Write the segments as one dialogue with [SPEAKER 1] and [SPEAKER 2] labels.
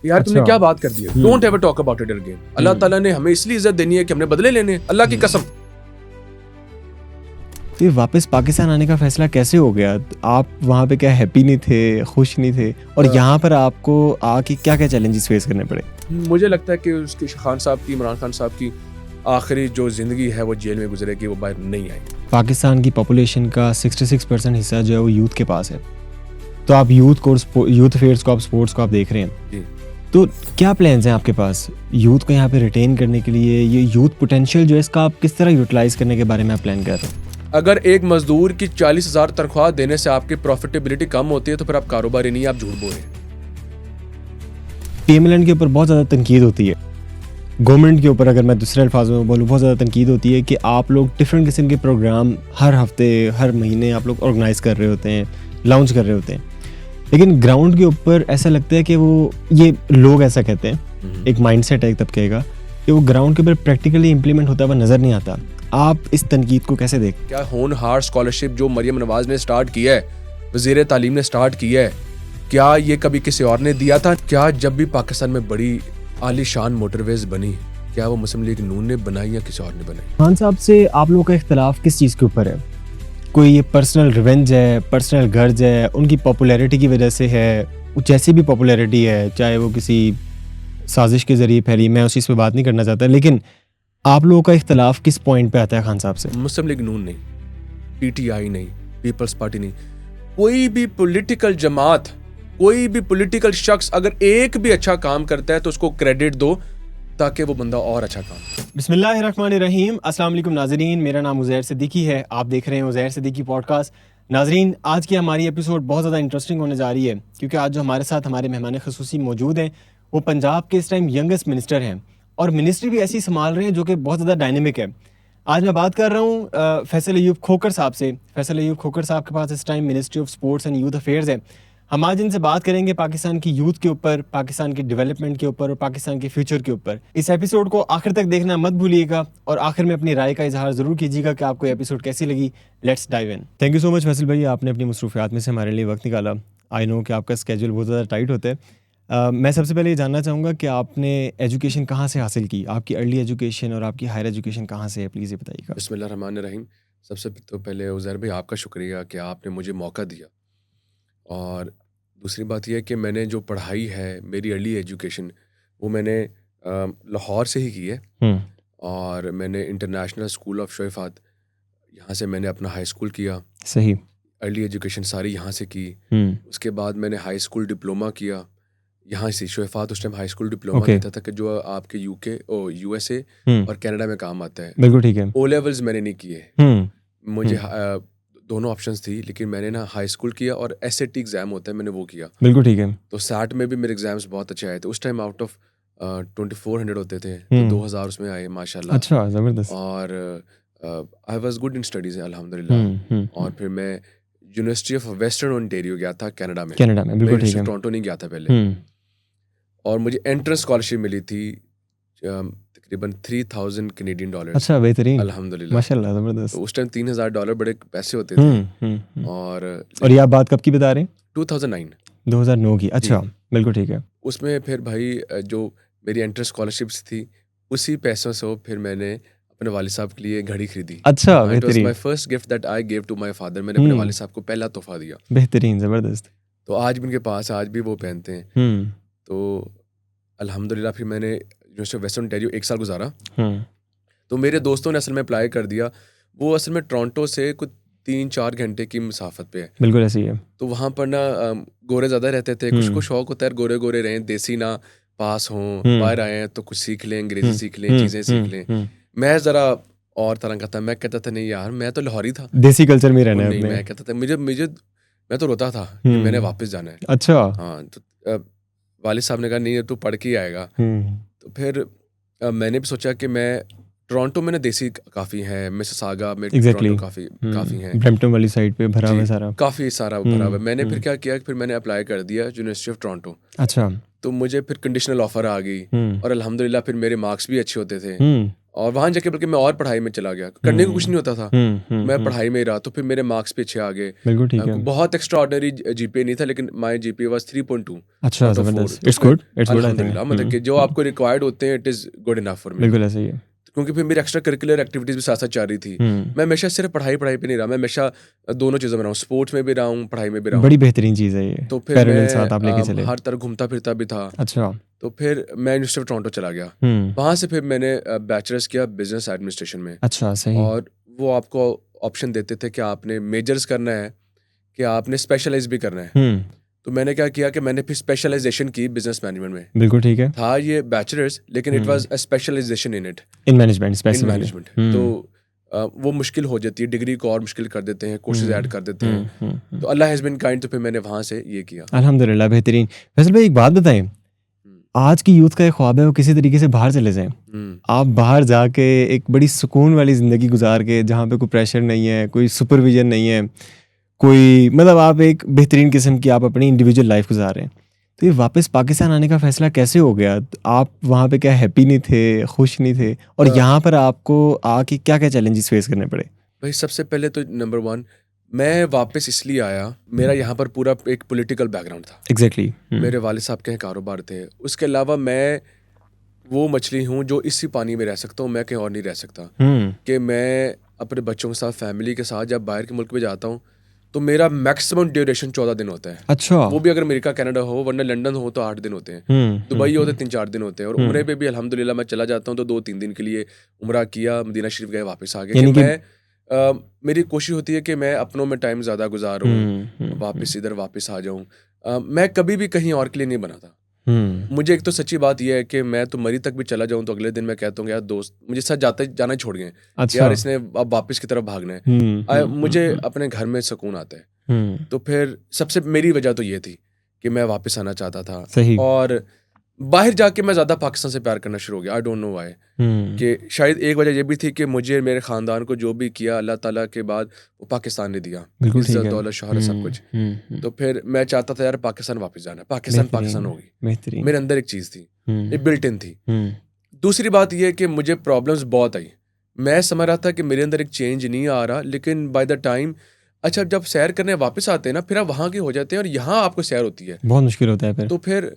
[SPEAKER 1] यार तुमने क्या बात कर दी है, don't ever talk about it again. अल्लाह ताला ने हमें इसलिए इज्जत देनी है कि हमने बदले लेने हैं, अल्लाह की कसम।
[SPEAKER 2] ये वापस पाकिस्तान आने का फैसला कैसे हो गया? आप वहाँ पे क्या हैप्पी नहीं थे, खुश नहीं थे, और यहाँ पर आपको आके क्या क्या चैलेंजेस फेस करने पड़े?
[SPEAKER 1] मुझे लगता है कि उसके खान साहब की, इमरान खान साहब की आखिरी जो ज़िंदगी है वो जेल में गुजरेगी, वो बाहर नहीं आई।
[SPEAKER 2] पाकिस्तान की पॉपुलेशन का 66% हिस्सा जो है वो यूथ के पास है, तो आप यूथ अफेयर्स को, आप स्पोर्ट्स को आप देख रहे हैं
[SPEAKER 1] जी।
[SPEAKER 2] तो क्या प्लान्स हैं आपके पास यूथ को यहाँ पे रिटेन करने के लिए? ये यूथ पोटेंशियल जो है इसका आप किस तरह यूटिलाइज करने के बारे में आप प्लान कर रहे हैं?
[SPEAKER 1] अगर एक मजदूर की 40,000 तनख्वाह देने से आपकी प्रॉफिटेबिलिटी कम होती है तो फिर आप कारोबारी नहीं, आप झूठ बोल रहे हैं।
[SPEAKER 2] पीएमएलएन के ऊपर बहुत ज़्यादा तनकीद होती है, गवर्नमेंट के ऊपर अगर मैं दूसरे अल्फाजों में बोलूँ, बहुत ज़्यादा तनकीद होती है कि आप लोग डिफरेंट किस्म के प्रोग्राम हर हफ्ते, हर महीने आप लोग ऑर्गेनाइज कर रहे होते हैं, लॉन्च कर रहे होते हैं, लेकिन ग्राउंड के ऊपर ऐसा लगता है कि वो, ये लोग ऐसा कहते हैं, एक माइंडसेट है एक तबके का, कि वो ग्राउंड के ऊपर प्रैक्टिकली इंप्लीमेंट होता हुआ नज़र नहीं आता। आप इस तनकीद को कैसे देखते?
[SPEAKER 1] क्या होनहार स्कॉलरशिप जो मरियम नवाज ने स्टार्ट किया है, वज़ीर तालीम ने स्टार्ट किया है, क्या ये कभी किसी और ने दिया था? क्या जब भी पाकिस्तान में बड़ी आलीशान मोटरवेज बनी, क्या वो मुस्लिम लीग नून ने बनाई या किसी और ने बनाई?
[SPEAKER 2] खान साहब से आप लोगों का इख्तलाफ किस चीज़ के ऊपर है? कोई ये पर्सनल रिवेंज है, पर्सनल गर्ज है, उनकी पॉपुलैरिटी की वजह से है, जैसी भी पॉपुलैरिटी है, चाहे वो किसी साजिश के ज़रिए फैली, मैं उस चीज़ पे बात नहीं करना चाहता, लेकिन आप लोगों का इख्तलाफ किस पॉइंट पे आता है खान साहब से?
[SPEAKER 1] मुस्लिम लीग नून नहीं, पीटीआई नहीं, पीपल्स पार्टी नहीं, कोई भी पॉलिटिकल जमात, कोई भी पॉलिटिकल शख्स अगर एक भी अच्छा काम करता है तो उसको क्रेडिट दो ताकि वो बंदा और अच्छा काम करे।
[SPEAKER 2] बिस्मिल्लाहिर्रहमानिर्रहीम, अस्सलाम वालेकुम नाज़रीन, मेरा नाम उज़ैर सिद्दीकी है, आप देख रहे हैं उज़ैर सिद्दीकी पॉडकास्ट। नाज़रीन, आज की हमारी एपिसोड बहुत ज़्यादा इंटरेस्टिंग होने जा रही है, क्योंकि आज जो हमारे साथ हमारे मेहमान ख़ुसूसी मौजूद हैं वो पंजाब के इस टाइम यंगेस्ट मिनिस्टर हैं, और मिनिस्ट्री भी ऐसी संभाल रहे हैं जो कि बहुत ज़्यादा डायनेमिक है। आज मैं बात कर रहा हूँ फैसल अयूब खोकर साहब से। फैसल अयूब खोकर साहब के पास इस time ministry of sports and youth affairs है। हम आज इनसे बात करेंगे पाकिस्तान की यूथ के ऊपर, पाकिस्तान की डेवलपमेंट के ऊपर और पाकिस्तान के फ्यूचर के ऊपर। इस एपिसोड को आखिर तक देखना मत भूलिएगा, और आखिर में अपनी राय का इजहार ज़रूर कीजिएगा कि आपको एपिसोड कैसी लगी। Let's dive in. Thank you so much Faisal भाई, आपने अपनी मसरूफियात में से हमारे लिए वक्त निकाला। आई नो कि आपका स्केड्यूल बहुत ज़्यादा टाइट होता है। मैं सबसे पहले ये जानना चाहूँगा कि आपने एजुकेशन कहाँ से हासिल की, आपकी अर्ली एजुकेशन और आपकी हायर एजुकेशन कहाँ से है, प्लीज़ ये बताइएगा।
[SPEAKER 1] बिस्मिल्लाहिर्रहमानिर्रहीम। सबसे तो पहले उज़ैर भाई आपका शुक्रिया कि आपने मुझे मौका दिया, और दूसरी बात यह है कि मैंने जो पढ़ाई है, मेरी अर्ली एजुकेशन, वो मैंने लाहौर से ही की है, और मैंने इंटरनेशनल स्कूल ऑफ शोइफात, यहाँ से मैंने अपना हाई स्कूल किया।
[SPEAKER 2] सही।
[SPEAKER 1] अर्ली एजुकेशन सारी यहाँ से की। उसके बाद मैंने हाई स्कूल डिप्लोमा किया यहाँ से। शोइफात उस टाइम हाई स्कूल डिप्लोमा कहता था कि जो आपके यूके और यूएसए और कनाडा में काम आता है।
[SPEAKER 2] बिल्कुल ठीक है।
[SPEAKER 1] ओ लेवल्स मैंने नहीं किए, मुझे दोनों ऑप्शंस थी, लेकिन मैंने ना हाई स्कूल किया और एसएटी एग्जाम होता है, मैंने वो किया।
[SPEAKER 2] बिल्कुल ठीक है।
[SPEAKER 1] तो सैट में भी मेरे एग्जाम्स बहुत अच्छे आए थे। उस टाइम आउट ऑफ 2400 होते थे, तो 2000 उसमें आए माशाल्लाह।
[SPEAKER 2] अच्छा, ज़बरदस्त।
[SPEAKER 1] और आई वाज गुड इन स्टडीज अल्हम्दुलिल्लाह। और फिर मैं यूनिवर्सिटी ऑफ वेस्टर्न ओंटारियो गया था कनाडा में।
[SPEAKER 2] बिल्कुल ठीक है।
[SPEAKER 1] टोरंटो नहीं गया था पहले, और मुझे एंट्रेंस स्कॉलरशिप मिली थी तकरीबन $3,000 कैनेडियन।
[SPEAKER 2] अच्छा, बेहतरीन,
[SPEAKER 1] अल्हम्दुलिल्लाह,
[SPEAKER 2] माशाल्लाह, ज़बरदस्त।
[SPEAKER 1] तो उस टाइम $3,000 बड़े पैसे होते थे।
[SPEAKER 2] और ये आप बात कब की बता रहे हैं?
[SPEAKER 1] 2009।
[SPEAKER 2] 2009 की, अच्छा, बिल्कुल ठीक है।
[SPEAKER 1] उसमें फिर भाई जो मेरी एंट्रेंस स्कॉलरशिप्स थी, उसी पैसों से फिर मैंने अपने वालिद साहब के लिए घड़ी खरीदी।
[SPEAKER 2] अच्छा,
[SPEAKER 1] इट वाज
[SPEAKER 2] बेहतरीन।
[SPEAKER 1] My first gift that I give to my father. मैंने अपने वालिद साहब को पहला तोहफा दिया।
[SPEAKER 2] बेहतरीन, ज़बरदस्त।
[SPEAKER 1] तो आज भी उनके पास, आज भी वो पहनते हैं। तो अल्हम्दुलिल्लाह फिर मैंने यूनिवर्सिटी ऑफ वेस्टर्न ओंटारियो 1 साल गुजारा। तो मेरे दोस्तों ने असल में अप्लाई कर दिया। वो असल में टोरंटो से कुछ 3-4 घंटे की मुसाफत पे है।
[SPEAKER 2] बिल्कुल ऐसी है।
[SPEAKER 1] तो वहाँ पर ना गोरे ज़्यादा रहते थे। कुछ को शौक होता है गोरे गोरे रहें, देसी ना पास हों, बाहर आए हैं तो कुछ सीख लें, अंग्रेजी सीख लें, चीज़ें सीख लें। मैं ज़रा और तरह का था। मैं कहता था नहीं यार, मैं तो लाहौरी था,
[SPEAKER 2] देसी कल्चर में रहना है।
[SPEAKER 1] नहीं, मैं कहता था मुझे मैं तो रोता था कि मैंने वापस जाना है।
[SPEAKER 2] अच्छा।
[SPEAKER 1] हाँ, तो वालिद साहब ने कहा नहीं, तू पढ़ के ही आएगा। तो फिर मैंने भी सोचा कि मैं टोरंटो में ना देसी काफ़ी है, मिसिसागा में टोरंटो काफ़ी है,
[SPEAKER 2] ब्रैम्पटन वाली साइड पे भरा हुआ है सारा,
[SPEAKER 1] काफ़ी सारा भरा हुआ है। मैंने फिर क्या किया, फिर मैंने अप्लाई कर दिया यूनिवर्सिटी ऑफ टोरंटो।
[SPEAKER 2] अच्छा।
[SPEAKER 1] तो मुझे फिर कंडीशनल ऑफर आ गई, और अल्हम्दुलिल्लाह फिर मेरे मार्क्स भी अच्छे होते थे, और वहाँ जाके बल्कि मैं और पढ़ाई में चला गया, करने को कुछ नहीं होता था, मैं पढ़ाई में ही रहा, तो फिर मेरे मार्क्स पीछे आ गए।
[SPEAKER 2] बिल्कुल ठीक है।
[SPEAKER 1] बहुत एक्स्ट्रा ऑर्डनरी जीपीए नहीं था, लेकिन माई जीपीए वाज 3.2
[SPEAKER 2] अच्छा,
[SPEAKER 1] out of 4।
[SPEAKER 2] ज़बरदस्त,
[SPEAKER 1] तो
[SPEAKER 2] इट्स
[SPEAKER 1] फिर
[SPEAKER 2] good, it's good I think.
[SPEAKER 1] अल्हम्दुलिल्लाह, मतलब कि जो आपको रिक्वायर्ड होते हैं it is good enough for me,
[SPEAKER 2] बिल्कुल ऐसा ही है।
[SPEAKER 1] क्योंकि फिर मेरी एक्स्ट्रा करिकुलर एक्टिविटीज़ भी साथ साथ चल रही थी। मैं हमेशा सिर्फ पढ़ाई पे नहीं रहा, मैं हमेशा दोनों चीज़ों में रहा हूँ, स्पोर्ट्स में भी रहा हूँ, पढ़ाई में भी रहा हूँ।
[SPEAKER 2] बड़ी बेहतरीन चीज़ है ये,
[SPEAKER 1] तो फिर
[SPEAKER 2] पैरेलल
[SPEAKER 1] मैं
[SPEAKER 2] साथ आप लेके चले।
[SPEAKER 1] हर तरह घूमता फिरता भी था।
[SPEAKER 2] अच्छा।
[SPEAKER 1] तो फिर मैं यूनिवर्सिटी ऑफ टोरंटो चला गया, वहाँ से फिर मैंने बैचलर्स किया बिजनेस एडमिनिस्ट्रेशन में।
[SPEAKER 2] अच्छा, सही।
[SPEAKER 1] और वो आपको ऑप्शन देते थे कि आपने मेजर्स करना है कि आपने स्पेशलाइज भी करना है। तो मैंने क्या किया कि मैंने फिर स्पेशलाइजेशन की बिजनेस मैनेजमेंट में।
[SPEAKER 2] बिल्कुल ठीक है।
[SPEAKER 1] था ये बैचलर्स, लेकिन it was a specialization in it,
[SPEAKER 2] in management
[SPEAKER 1] in
[SPEAKER 2] specifically.
[SPEAKER 1] Management. तो वो मुश्किल हो जाती है, डिग्री को और मुश्किल कर देते हैं, कोर्सेज ऐड कर देते हैं। तो अल्लाह हैज़ बीन काइंड, तो फिर मैंने वहाँ से ये किया।
[SPEAKER 2] अल्हम्दुलिल्लाह, बेहतरीन। फैसल भाई एक बात बताएं, आज की यूथ का एक ख्वाब है वो किसी तरीके से बाहर चले जाएं। आप बाहर जाके एक बड़ी सुकून वाली ज़िंदगी गुजार के, जहाँ पे कोई प्रेशर नहीं है, कोई सुपरविजन नहीं है, कोई मतलब आप एक बेहतरीन किस्म की आप अपनी इंडिविजुअल लाइफ गुजार रहे हैं। तो ये वापस पाकिस्तान आने का फैसला कैसे हो गया? आप वहाँ पे क्या हैप्पी नहीं थे, खुश नहीं थे, और यहाँ पर आपको आके क्या क्या चैलेंजेस फेस करने पड़े?
[SPEAKER 1] भाई सबसे पहले तो नंबर 1, मैं वापस इसलिए आया, मेरा यहाँ पर पूरा एक पॉलिटिकल बैकग्राउंड था।
[SPEAKER 2] एग्जैक्टली।
[SPEAKER 1] मेरे वालिद साहब के कारोबार थे, उसके अलावा मैं वो मछली हूँ जो इसी पानी में रह सकता हूँ, मैं कहीं और नहीं रह सकता। कि मैं अपने बच्चों के साथ, फैमिली के साथ जब बाहर के मुल्क में जाता हूँ तो मेरा मैक्सिमम ड्यूरेशन 14 दिन होता है।
[SPEAKER 2] अच्छा।
[SPEAKER 1] वो भी अगर अमेरिका कनाडा हो, वरना लंदन हो तो 8 दिन होते हैं, दुबई हो तो 3-4 दिन होते हैं, और उम्रे पे भी अल्हम्दुलिल्लाह मैं चला जाता हूँ तो 2-3 दिन के लिए उम्रा किया, मदीना शरीफ गए, वापस आ गए। कि मैं मेरी कोशिश होती है कि मैं अपनों में टाइम ज़्यादा गुजारूँ, वापस इधर वापस आ जाऊँ। मैं कभी भी कहीं और के लिए नहीं बना था। मुझे एक तो सच्ची बात यह है कि मैं तो मरी तक भी चला जाऊं तो अगले दिन मैं कहता हूँ यार दोस्त मुझे साथ जाना ही छोड़ गए।
[SPEAKER 2] अच्छा।
[SPEAKER 1] यार इसने अब वापस की तरफ भागना है। मुझे अपने घर में सुकून आता है। तो फिर सबसे मेरी वजह तो ये थी कि मैं वापस आना चाहता था।
[SPEAKER 2] सही।
[SPEAKER 1] और बाहर जाके मैं ज़्यादा पाकिस्तान से प्यार करना शुरू हो गया। I don't know why. कि शायद एक वजह ये भी थी कि मुझे मेरे ख़ानदान को जो भी किया अल्लाह ताला के बाद वो पाकिस्तान ने दिया, इज्जत दौलत शोहरत सब कुछ। तो फिर मैं चाहता था यार पाकिस्तान वापस जाना, पाकिस्तान होगी। मेरे अंदर एक चीज़ थी, एक बिल्ट इन थी। दूसरी बात यह कि मुझे प्रॉब्लम्स बहुत आई। मैं समझ रहा था कि मेरे अंदर एक चेंज नहीं आ रहा, लेकिन बाय द टाइम अच्छा जब सैर करने वापस आते हैं ना, फिर आप वहाँ के हो जाते हैं और यहाँ आपको सैर होती है,
[SPEAKER 2] बहुत मुश्किल होता है फिर।
[SPEAKER 1] तो फिर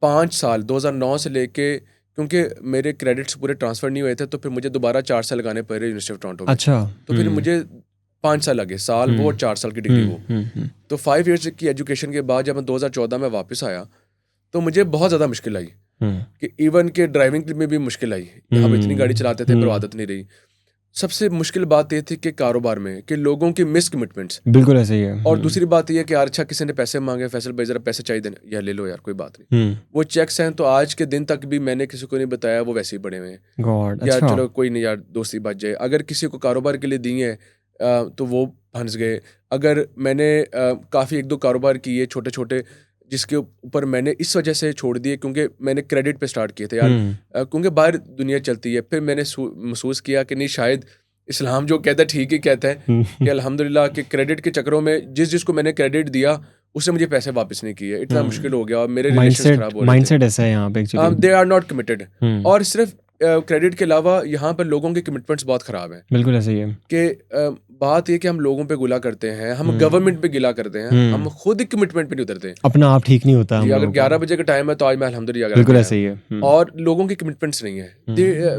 [SPEAKER 1] 5 साल 2009 से लेके, क्योंकि मेरे क्रेडिट्स पूरे ट्रांसफ़र नहीं हुए थे, तो फिर मुझे दोबारा 4 साल लगाने पड़े यूनिवर्सिटी ऑफ टोरंटो में।
[SPEAKER 2] अच्छा।
[SPEAKER 1] तो फिर मुझे 5 साल लगे, साल वो और 4 साल की डिग्री वो। तो 5 ईयर्स की एजुकेशन के बाद जब मैं 2014 में वापस आया तो मुझे बहुत ज़्यादा मुश्किल आई कि इवन के ड्राइविंग में भी मुश्किल आई। हम इतनी गाड़ी चलाते थे पर आदत नहीं रही। सबसे मुश्किल बात ये थी कि कारोबार में कि लोगों की मिस कमिटमेंट्स।
[SPEAKER 2] बिल्कुल ऐसे ही है।
[SPEAKER 1] और दूसरी बात ये कि यार अच्छा किसी ने पैसे मांगे, फैसल भाई जरा पैसे चाहिए देना, या ले लो यार कोई बात नहीं। वो चेक्स हैं तो आज के दिन तक भी मैंने किसी को नहीं बताया, वो वैसे ही पड़े हुए हैं।
[SPEAKER 2] गॉड।
[SPEAKER 1] यार
[SPEAKER 2] अच्छा।
[SPEAKER 1] चलो कोई नहीं यार दोस्ती बच जाए। अगर किसी को कारोबार के लिए दिए हैं तो वो फंस गए। अगर मैंने काफ़ी 1-2 कारोबार किए छोटे छोटे, जिसके ऊपर मैंने इस वजह से छोड़ दिए क्योंकि मैंने क्रेडिट पे स्टार्ट किए थे यार, क्योंकि बाहर दुनिया चलती है। फिर मैंने महसूस किया कि नहीं, शायद इस्लाम जो कहता है ठीक ही कहता है कि अल्हम्दुलिल्लाह कि क्रेडिट के चक्करों में जिसको मैंने क्रेडिट दिया उससे मुझे पैसे वापस नहीं किए। इतना मुश्किल हो गया और मेरे रिलेशंस खराब हो रहे थे।
[SPEAKER 2] माइंडसेट ऐसा है यहाँ पे actually.
[SPEAKER 1] They are not committed. और सिर्फ क्रेडिट के अलावा यहाँ पर लोगों के कमिटमेंट्स बहुत ख़राब हैं।
[SPEAKER 2] बिल्कुल ऐसा ही है
[SPEAKER 1] कि बात ये कि हम लोगों पे गुला करते हैं, हम गवर्नमेंट पे गिला करते हैं, हम खुद ही कमिटमेंट पे नहीं उतरते।
[SPEAKER 2] अपना आप ठीक नहीं होता।
[SPEAKER 1] जी, अगर 11 बजे का टाइम है तो आज मैं अल्हम्दुलिल्लाह
[SPEAKER 2] बिल्कुल ऐसा ही है।
[SPEAKER 1] और लोगों की कमिटमेंट्स नहीं है,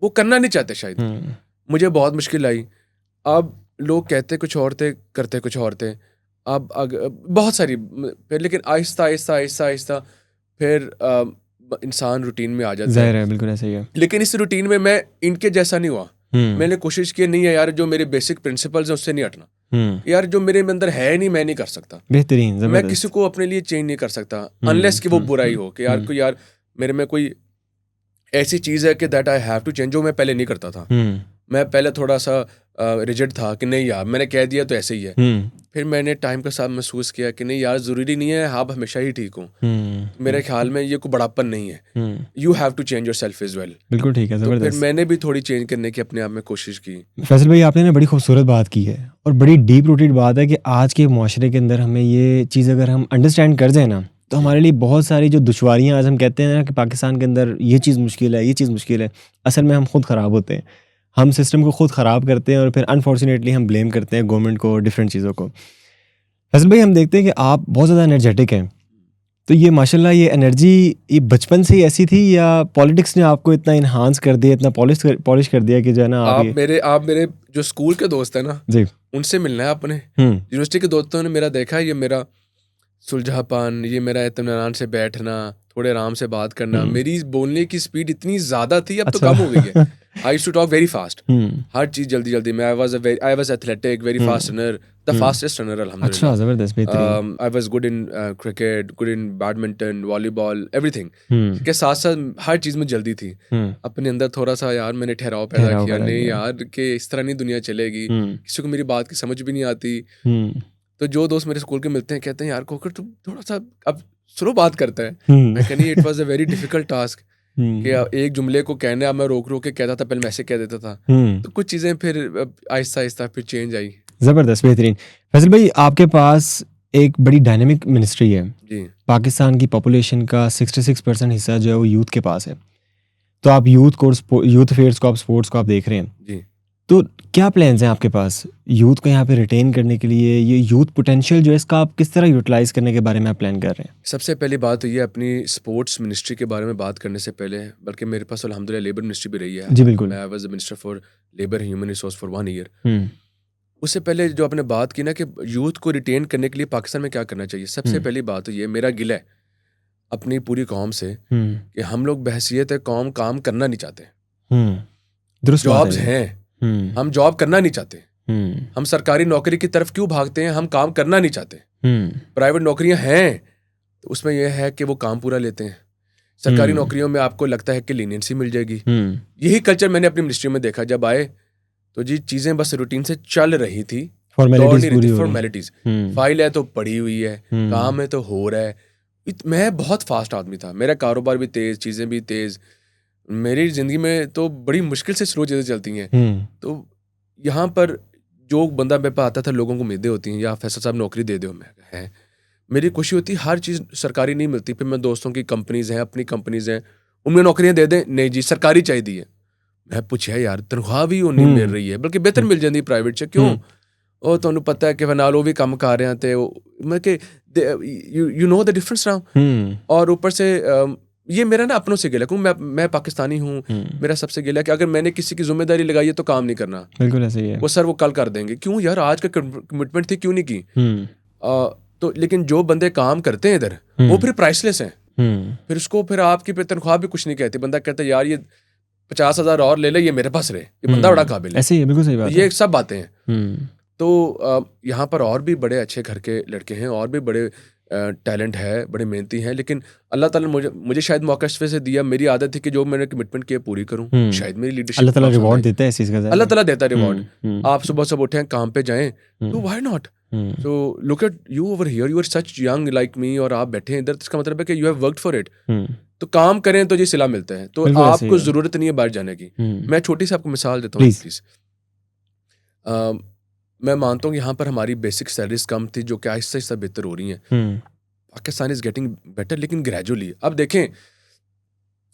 [SPEAKER 1] वो करना नहीं चाहते शायद। मुझे बहुत मुश्किल आई। अब लोग कहते कुछ और थे, करते कुछ और थे। अब बहुत सारी फिर, लेकिन आहिस्ता आहिस्ता आहिस्ता आहिस्ता फिर इंसान रूटीन में आ जाता है।
[SPEAKER 2] ज़ाहिर है, बिल्कुल ऐसा ही है।
[SPEAKER 1] लेकिन इस रूटीन में मैं इनके जैसा नहीं हुआ। मैंने कोशिश की नहीं है यार, जो मेरे बेसिक प्रिंसिपल्स हैं उससे नहीं हटना। यार जो मेरे अंदर है नहीं, मैं नहीं कर सकता।
[SPEAKER 2] बेहतरीन,
[SPEAKER 1] मैं किसी को अपने लिए चेंज नहीं कर सकता अनलेस कि वो बुराई हो कि यार कोई, यार मेरे में कोई ऐसी चीज़ है कि that I have to change, जो मैं पहले नहीं करता था। मैं पहले थोड़ा सा रिजिड था कि नहीं यार मैंने कह दिया तो ऐसे ही है। फिर मैंने टाइम के साथ महसूस किया कि नहीं यार, ज़रूरी नहीं है आप हमेशा ही ठीक हो। मेरे ख्याल में ये कोई बड़ापन नहीं है। You have to change yourself as well.
[SPEAKER 2] बिल्कुल ठीक है,
[SPEAKER 1] तो फिर मैंने भी थोड़ी चेंज करने की अपने आप में कोशिश की।
[SPEAKER 2] फैसल भाई आपने ना बड़ी खूबसूरत बात की है और बड़ी डीप रूटेड बात है कि आज के माशरे के अंदर हमें ये चीज़ अगर हम अंडरस्टैंड कर जाए ना तो हमारे लिए बहुत सारी जो दुश्वारियाँ आज हम कहते हैं ना कि पाकिस्तान के अंदर ये चीज़ मुश्किल है, ये चीज़ मुश्किल है, असल में हम खुद ख़राब होते हैं। हम सिस्टम को खुद ख़राब करते हैं और फिर अनफॉर्चुनेटली हम ब्लेम करते हैं गवर्नमेंट को, डिफरेंट चीज़ों को। फैसल भाई, हम देखते हैं कि आप बहुत ज़्यादा एनर्जेटिक हैं, तो ये माशाल्लाह ये एनर्जी ये बचपन से ही ऐसी थी या पॉलिटिक्स ने आपको इतना इन्हांस कर दिया, इतना पॉलिश कर दिया कि जो है ना आप
[SPEAKER 1] आप मेरे जो स्कूल के दोस्त हैं ना,
[SPEAKER 2] जी
[SPEAKER 1] उनसे मिलना है आपने।
[SPEAKER 2] हम्म
[SPEAKER 1] यूनिवर्सिटी के दोस्तों ने मेरा देखा है, ये मेरा सुलझापन, ये मेरा इत्मीनान से बैठना, थोड़े आराम से बात करना, मेरी बोलने की स्पीड इतनी ज़्यादा थी, अब तो
[SPEAKER 2] अच्छा
[SPEAKER 1] कम हो गई है। I used to talk very fast,
[SPEAKER 2] hmm
[SPEAKER 1] हर चीज़ जल्दी जल्दी में। I was athletic, very fast runner, the fastest runner
[SPEAKER 2] अच्छा,
[SPEAKER 1] अल्हम्दुलिल्लाह।
[SPEAKER 2] ज़बरदस्त, बेहतरीन।
[SPEAKER 1] I was good in cricket, good in badminton, volleyball, everything
[SPEAKER 2] hmm
[SPEAKER 1] के साथ साथ हर चीज़ में जल्दी थी। अपने अंदर थोड़ा सा यार मैंने ठहराव पैदा
[SPEAKER 2] ठहराव
[SPEAKER 1] किया,
[SPEAKER 2] पैदा
[SPEAKER 1] नहीं
[SPEAKER 2] किया।
[SPEAKER 1] यार कि इस तरह नहीं दुनिया चलेगी, किसी को मेरी बात की समझ भी नहीं आती।
[SPEAKER 2] हम्म
[SPEAKER 1] तो जो दोस्त मेरे स्कूल के मिलते हैं कहते हैं यार कोकर तुम थोड़ा सा अब स्लो बात करता है।
[SPEAKER 2] हम्म
[SPEAKER 1] मैं कहनी it was a very difficult task कि
[SPEAKER 2] हम्म
[SPEAKER 1] एक जुमले को कहने अब मैं रोक रोक के कहता था, पहले मैं ऐसे कह देता था,
[SPEAKER 2] हम्म
[SPEAKER 1] तो कुछ चीज़ें फिर आहिस्ता आहिस्ता फिर चेंज आई।
[SPEAKER 2] ज़बरदस्त, बेहतरीन। फैसल भाई, आपके पास एक बड़ी डायनेमिक मिनिस्ट्री है।
[SPEAKER 1] जी
[SPEAKER 2] पाकिस्तान की पॉपुलेशन का 66% हिस्सा जो है वो यूथ के पास है। तो आप यूथ अफेयर्स को, आप स्पोर्ट्स को आप देख रहे हैं,
[SPEAKER 1] जी
[SPEAKER 2] तो क्या प्लान्स हैं आपके पास यूथ को यहाँ पे रिटेन करने के लिए? ये यूथ पोटेंशियल जो है इसका आप किस तरह यूटिलाइज करने के बारे में आप प्लान कर रहे हैं?
[SPEAKER 1] सबसे पहली बात तो ये अपनी स्पोर्ट्स मिनिस्ट्री के बारे में बात करने से पहले, बल्कि मेरे पास अल्हम्दुलिल्लाह लेबर मिनिस्ट्री भी रही है।
[SPEAKER 2] जी बिल्कुल।
[SPEAKER 1] मैं was the minister for labour human resource for 1 year.
[SPEAKER 2] Hmm
[SPEAKER 1] उससे पहले जो आपने बात की ना कि यूथ को रिटेन करने के लिए पाकिस्तान में क्या करना चाहिए, सबसे पहली बात तो ये मेरा गिला है अपनी पूरी कौम से कि हम लोग बहसियत है कौम काम करना नहीं चाहते।
[SPEAKER 2] दुरुस्त बात
[SPEAKER 1] जॉब्स
[SPEAKER 2] है।
[SPEAKER 1] हैं, हम जॉब करना नहीं चाहते।
[SPEAKER 2] हम्म
[SPEAKER 1] हम सरकारी नौकरी की तरफ क्यों भागते हैं, हम काम करना नहीं चाहते।
[SPEAKER 2] हम्म
[SPEAKER 1] प्राइवेट नौकरियां हैं तो उसमें यह है कि वो काम पूरा लेते हैं। सरकारी नौकरियों में आपको लगता है कि लीनियंसी मिल जाएगी। यही कल्चर मैंने अपनी मिनिस्ट्री में देखा। जब आए तो जी चीज़ें बस रूटीन से चल रही थी, दौड़ नहीं रही थी। फॉर्मेलिटीज, फाइल है तो पड़ी हुई है, काम है तो हो रहा है। मैं बहुत फास्ट आदमी था, मेरा कारोबार भी तेज, चीज़ें भी तेज। मेरी जिंदगी में तो बड़ी मुश्किल से स्लो चीज़ें चलती हैं। तो यहाँ पर जो बंदा मेरे पास आता था, लोगों को उम्मीदें होती हैं या फैसल साहब नौकरी दे दो, मैं है मेरी खुशी होती, हर चीज़ सरकारी नहीं मिलती। फिर मैं दोस्तों की कंपनीज हैं, अपनी कंपनीज हैं, उनमें नौकरियां दे दें, नहीं जी सरकारी चाहिए। मैं पूछा यार तनख्वाह भी उन्नी मिल रही है, बल्कि बेहतर मिल जाती प्राइवेट से, क्यों? ਉਹ ਤੁਹਾਨੂੰ ਪਤਾ ਹੈ ਕਿ ਨਾਲ ਉਹ ਵੀ ਕੰਮ ਕਰ ਰਹੇ ਆ ਤੇ मैं कि you know the difference now. और ऊपर से ये मेरा ना अपनों से गिला, क्योंकि मैं पाकिस्तानी हूँ, मेरा सबसे गिला कि अगर मैंने किसी की जिम्मेदारी लगाई है तो काम नहीं करना।
[SPEAKER 2] बिल्कुल ऐसे ही है।
[SPEAKER 1] वो सर वो कल कर देंगे, क्यों यार आज का कमिटमेंट थी क्यों नहीं की? तो लेकिन जो बंदे काम करते हैं इधर वो फिर प्राइसलेस हैं। फिर उसको फिर आपकी फिर तनख्वाह भी कुछ नहीं कहती। बंदा कहता है यार ये 50,000 और ले ले, ये मेरे पास रहे, ये बंदा बड़ा काबिल है।
[SPEAKER 2] ऐसे ही है, बिल्कुल सही बात है।
[SPEAKER 1] ये सब बातें हैं। तो यहाँ पर और भी बड़े अच्छे घर के लड़के हैं, और भी बड़े टैलेंट है, बड़े मेहनती हैं, लेकिन अल्लाह ताला मुझे शायद मौका इस वजह से दिया। मेरी आदत थी कि जो मैंने कमिटमेंट किया पूरी करूँ। शायद मेरी लीडरशिप
[SPEAKER 2] अल्लाह ताला रिवॉर्ड देता है इस चीज़ का।
[SPEAKER 1] अल्लाह ताला देता है रिवॉर्ड। आप सुबह सब उठें काम पे जाएं, तो why not? So look at you over here, you are such young like me, और आप बैठे हैं इधर, तो इसका मतलब है कि you have worked for it. तो काम करें तो जी सिला मिलता है। तो आपको जरूरत नहीं है बाहर जाने की। मैं छोटी सी आपको मिसाल देता हूँ प्लीज। मैं मानता हूँ यहाँ पर हमारी बेसिक सैलरीज कम थी, जो कि आहिस्ता आहिस्ता बेहतर हो रही हैं। पाकिस्तान इज गेटिंग बेटर, लेकिन ग्रेजुअली। अब देखें,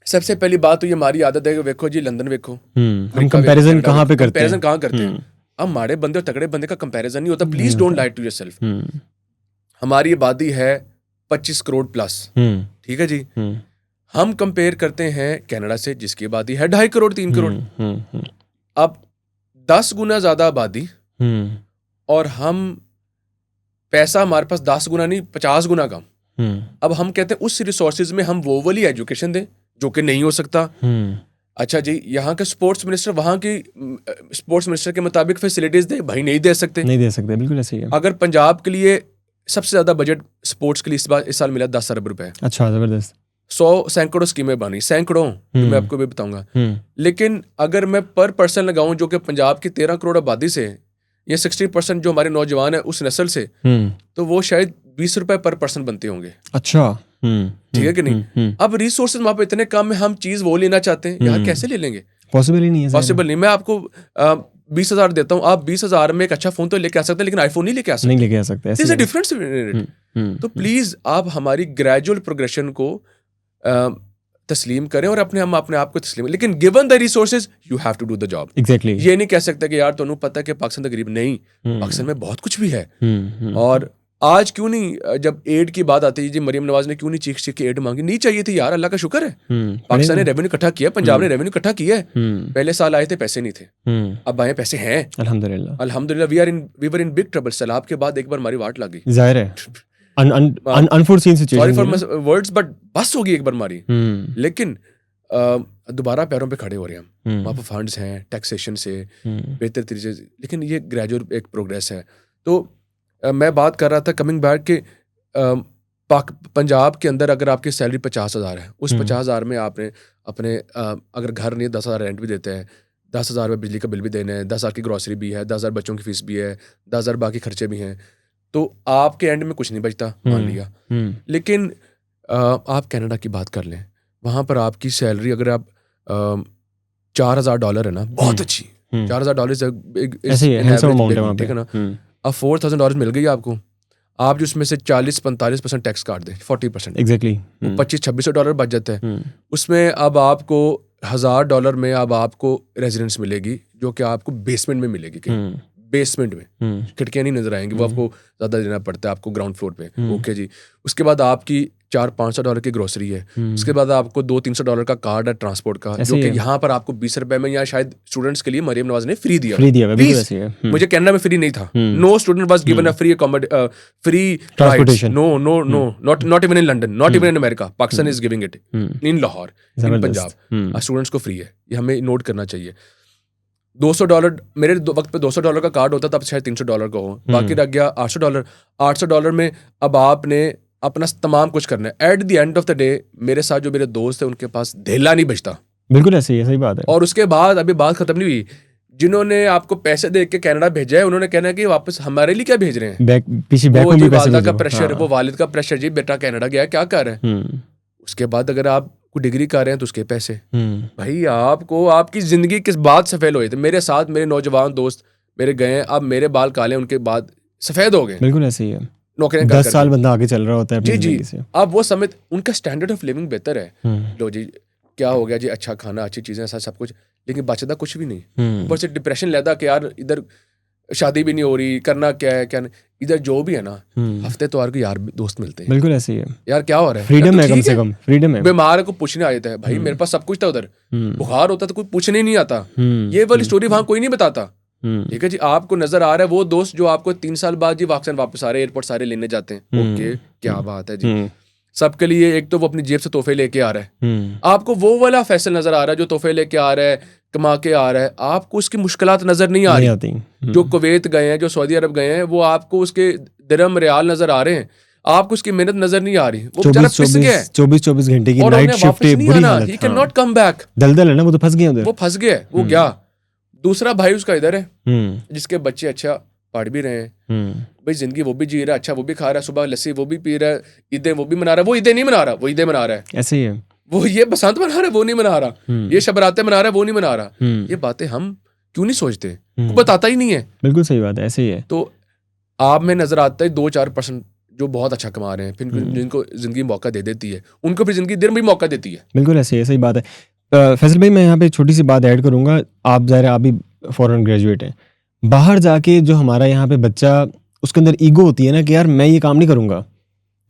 [SPEAKER 1] सबसे पहली बात तो ये हमारी आदत है कि देखो जी लंदन देखो,
[SPEAKER 2] हम कंपैरिजन कहाँ पे करते हैं?
[SPEAKER 1] कंपैरिजन कहाँ करते हैं? अब हमारे बंदे और तगड़े बंदे का कंपैरिजन नहीं होता। Please don't lie to yourself. हमारी आबादी है 25 करोड़ प्लस, ठीक है जी। हम कंपेयर करते हैं कनाडा से, जिसकी आबादी है 2.5 करोड़ 3 करोड़। अब 10 गुना ज्यादा आबादी और हम पैसा हमारे पास 10 गुना नहीं 50 गुना कम। अब हम कहते हैं उस रिसोर्सेज में हम वो वाली एजुकेशन दें, जो कि नहीं हो सकता। अच्छा जी, यहाँ के स्पोर्ट्स मिनिस्टर वहाँ की स्पोर्ट्स मिनिस्टर के मुताबिक फैसिलिटीज दे, भाई नहीं दे सकते,
[SPEAKER 2] नहीं दे सकते, बिल्कुल ऐसे ही है।
[SPEAKER 1] अगर पंजाब के लिए सबसे ज्यादा बजट स्पोर्ट्स के लिए इस साल मिला 10 अरब रुपए।
[SPEAKER 2] अच्छा, जबरदस्त।
[SPEAKER 1] 100 सैकड़ों स्कीमें बनी, सैकड़ों, मैं आपको भी बताऊंगा। लेकिन अगर मैं पर पर्सन लगाऊं, जो कि पंजाब की 13 करोड़ आबादी से, या 60% जो हमारे नौजवान है उस नस्ल से, तो वो शायद 20 रुपए पर पर्सन बनते होंगे।
[SPEAKER 2] अच्छा,
[SPEAKER 1] ठीक है कि नहीं? अब रिसोर्सेज वहां पे इतने कम है, हम चीज वो लेना चाहते हैं यार, कैसे ले लेंगे?
[SPEAKER 2] पॉसिबल ही नहीं है।
[SPEAKER 1] पॉसिबल नहीं। मैं आपको 20,000 देता हूँ, आप 20,000 में एक अच्छा फोन तो लेके आ सकते हैं, लेकिन आईफोन नहीं लेके आ सकते।
[SPEAKER 2] नहीं लेके आ सकते, ऐसे
[SPEAKER 1] There's a
[SPEAKER 2] ही है।
[SPEAKER 1] difference in it. तो प्लीज आप हमारी ग्रेजुअल प्रोग्रेशन को तस्लीम करें और अपने आप को तस्लीम, लेकिन given the resources you have to do the job.
[SPEAKER 2] Exactly.
[SPEAKER 1] ये नहीं कह सकते कि यार तुम्हें पता है कि पाकिस्तान तो गरीब नहीं, पाकिस्तान में बहुत कुछ भी है। और आज क्यों नहीं, जब एड की बात आती है जी, मरीम नवाज ने क्यों नहीं चीख चीख के एड मांगी? नहीं चाहिए थी यार, अल्लाह का शुक्र है पाकिस्तान ने रेवेन्यू इकट्ठा किया, पंजाब ने रेवेन्यू इकट्ठा किया है। पहले साल आए थे पैसे नहीं थे, अब आए पैसे हैं अल्हम्दुलिल्लाह। We were in big trouble. सैलाब के बाद एक बार हमारी वाट लग गई,
[SPEAKER 2] जाहिर है unforeseen situation,
[SPEAKER 1] sorry for words but बस होगी एक बार हमारी। लेकिन दोबारा पैरों पे खड़े हो रहे हैं हम, वहाँ पर फंड्स हैं, टैक्सेशन से बेहतर तरीके से, लेकिन ये ग्रेजुअल एक प्रोग्रेस है। तो मैं बात कर रहा था कमिंग बैक के पंजाब के अंदर अगर आपकी सैलरी 50,000 है, उस 50,000 में आपने अपने अगर घर नहीं 10,000 रेंट भी देते हैं, 10,000 में बिजली का बिल भी देना है, 10,000 की ग्रॉसरी भी है, 10,000 बच्चों की फीस भी है, 10,000 बाकी खर्चे भी हैं, तो आपके एंड में कुछ नहीं बचता, मान लिया। लेकिन आप कनाडा की बात कर लें, वहाँ पर आपकी सैलरी अगर आप $4,000 है ना, बहुत अच्छी, $4,000 ठीक है ना। अब $4,000 मिल गई आपको, आप जो उसमें से 40-45% टैक्स काट दें, 40%,
[SPEAKER 2] एग्जैक्टली
[SPEAKER 1] $2,500-$2,600 बच जाता है। उसमें अब आपको $1,000 में अब आपको रेजिडेंस मिलेगी, जो कि आपको बेसमेंट में मिलेगी, बेसमेंट में खिड़कियां नहीं नजर आएंगी, वो आपको ज्यादा देना पड़ता है आपको ग्राउंड फ्लोर पे। ओके जी। उसके बाद आपकी $400-500 की ग्रोसरी है, उसके बाद आपको $200-300 का कार्ड है ट्रांसपोर्ट का, जो कि यहाँ पर आपको ₹20 में, या शायद स्टूडेंट्स के लिए मरियम नवाज ने फ्री दिया। मुझे कनाडा में फ्री नहीं था, no student was given a free transportation, no not even in London, not even in America, Pakistan is giving it in Lahore, in Punjab students को फ्री है। ये हमें नोट करना चाहिए। $200 मेरे वक्त पे $200 का कार्ड होता, तब शायद $300 का हो, बाकी रह गया $800। $800 में अब आपने अपना तमाम कुछ करना है। At the end of the day मेरे साथ जो मेरे दोस्त हैं उनके पास धेला नहीं बचता।
[SPEAKER 2] बिल्कुल ऐसे ही है, सही बात है।
[SPEAKER 1] और उसके बाद अभी बात खत्म नहीं हुई, जिन्होंने आपको पैसे दे के कनाडा भेजा है, उन्होंने कहना है कि वापस हमारे लिए क्या भेज रहे हैं, वो जी वालिदा का प्रेशर, वो वालिद का प्रेशर, जी बेटा कनाडा गया क्या कर रहे हैं। उसके बाद अगर आप डिग्री कर रहे हैं तो उसके पैसे, भाई आपको आपकी जिंदगी किस बात से फेल हुए थे। मेरे साथ मेरे नौजवान दोस्त मेरे गए, अब मेरे बाल काले, उनके बाद सफेद हो गए।
[SPEAKER 2] बिल्कुल ऐसे ही है,
[SPEAKER 1] नौकरियां
[SPEAKER 2] 10 साल बंदा आगे चल रहा होता है
[SPEAKER 1] जी जी से। अब वो समय उनका स्टैंडर्ड ऑफ लिविंग बेहतर है, लो जी क्या हो गया जी, अच्छा खाना, अच्छी चीजें, सब कुछ, लेकिन बचता कुछ भी नहीं। ऊपर से डिप्रेशन लेता कि यार इधर शादी भी नहीं हो रही, करना क्या है क्या नहीं। इधर जो भी है ना, हफ्ते तो को यार दोस्त मिलते हैं।
[SPEAKER 2] बिल्कुल ऐसे ही है,
[SPEAKER 1] यार क्या हो रहा है,
[SPEAKER 2] फ्रीडम है, कम से कम फ्रीडम है।
[SPEAKER 1] बीमार को पूछने आ जाता है, भाई मेरे पास सब कुछ था, उधर बुखार होता तो कोई पूछने नहीं आता। ये वाली स्टोरी वहां कोई नहीं बताता। ठीक है जी, आपको नजर आ रहा है वो दोस्त जो आपको 3 साल बाद जी वापस आ रहे, एयरपोर्ट सारे लेने जाते हैं। ओके, क्या बात है जी। सबके लिए एक तो वो अपनी जेब से तोहफे लेके आ रहा है, आपको वो वाला फैसल नजर आ रहा है जो तोहफे लेके आ रहा है, कमा के आ रहा है, आपको उसकी मुश्किलात नजर नहीं आ रही। जो कुवैत गए हैं, जो सऊदी अरब गए हैं, वो आपको उसके दिरहम रियाल नजर आ रहे हैं, आपको उसकी मेहनत नजर नहीं आ रही। वो बेचारा पिस गया है,
[SPEAKER 2] 24 घंटे की नाइट शिफ्ट है, बुरी हालत,
[SPEAKER 1] he can not come back.
[SPEAKER 2] दलदल है ना, वो तो फंस गया उधर, वो
[SPEAKER 1] फंस गया, वो गया। दूसरा भाई उसका इधर है, जिसके बच्चे अच्छा पढ़ भी रहे हैं, भाई जिंदगी वो भी जी रहा है, अच्छा वो भी खा रहा है, सुबह लस्सी वो भी पी रहा है, ईदें वो भी मना रहा है, वो ईदें नहीं मना रहा, वो ईदें मना रहा है।
[SPEAKER 2] ऐसे ही है, वो
[SPEAKER 1] ये बसंत मना रहा है, वो नहीं मना रहा, ये शबरातें मना रहा है, वो नहीं मना रहा। ये बातें हम क्यों नहीं सोचते, वो बताता ही नहीं है।
[SPEAKER 2] बिल्कुल सही बात है, ऐसे ही है।
[SPEAKER 1] तो आप में नजर आता है 2-4% जो बहुत अच्छा कमा रहे हैं, फिर जिनको जिंदगी मौका दे देती है, उनको फिर जिंदगी देर में भी मौका देती है।
[SPEAKER 2] बिल्कुल ऐसे ही, सही बात है। फैसल भाई, मैं यहाँ पे छोटी सी बात ऐड करूंगा। आप ज़ाहिर आप भी फॉरेन ग्रेजुएट हैं, बाहर जाके जो हमारा यहाँ पे बच्चा, उसके अंदर ईगो होती है ना कि यार मैं ये काम नहीं करूंगा,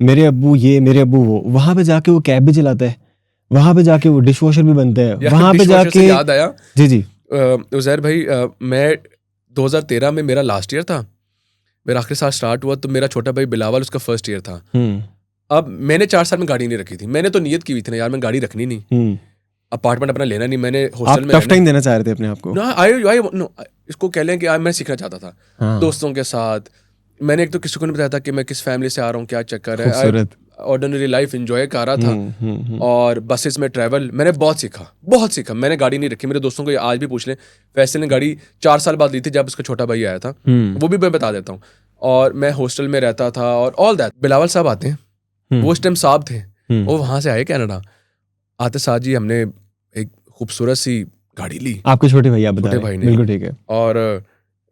[SPEAKER 2] मेरे अब्बू ये, मेरे अब्बू वो। वहां पे जाके वो कैब भी चलाता है, वहां पे जाके वो डिश वॉशर भी बनता है, वहां पे जाके
[SPEAKER 1] याद आया
[SPEAKER 2] जी
[SPEAKER 1] उज़ैर भाई, मैं 2013 में मेरा लास्ट ईयर था, मेरा आखिरी साल स्टार्ट हुआ, तो मेरा छोटा भाई बिलावल उसका फर्स्ट ईयर था। अब मैंने 4 साल में गाड़ी नहीं रखी थी, मैंने तो नियत की हुई थी ना यार मैं गाड़ी रखनी नहीं, अपार्टमेंट अपना लेना नहीं, मैंने हॉस्टल में
[SPEAKER 2] टफ टाइम देना चाह रहे थे अपने आप को
[SPEAKER 1] ना। इसको कह लें कि मैं सीखना चाहता था दोस्तों के साथ। मैंने एक तो किसी को नहीं बताया था कि मैं किस फैमिली से आ रहा हूँ, क्या चक्कर है, ऑर्डिनरी लाइफ एंजॉय कर रहा था। और बसेस में ट्रैवल मैंने बहुत सीखा। मैंने गाड़ी नहीं रखी, मेरे दोस्तों को आज भी पूछ लें, फैसल ने गाड़ी 4 साल बाद ली थी जब उसका छोटा भाई आया था, वो भी मैं बता देता हूँ। और मैं हॉस्टल में रहता था और ऑल दैट। बिलावल साहब आते हैं, वो उस टाइम साहब थे, वो वहाँ से आए कनाडा। आते साथ जी हमने एक खूबसूरत सी गाड़ी ली,
[SPEAKER 2] आपके छोटे भाई आप बता
[SPEAKER 1] छोटे
[SPEAKER 2] रहे
[SPEAKER 1] भाई
[SPEAKER 2] हैं,
[SPEAKER 1] ने,
[SPEAKER 2] बिल्कुल ठीक है।
[SPEAKER 1] और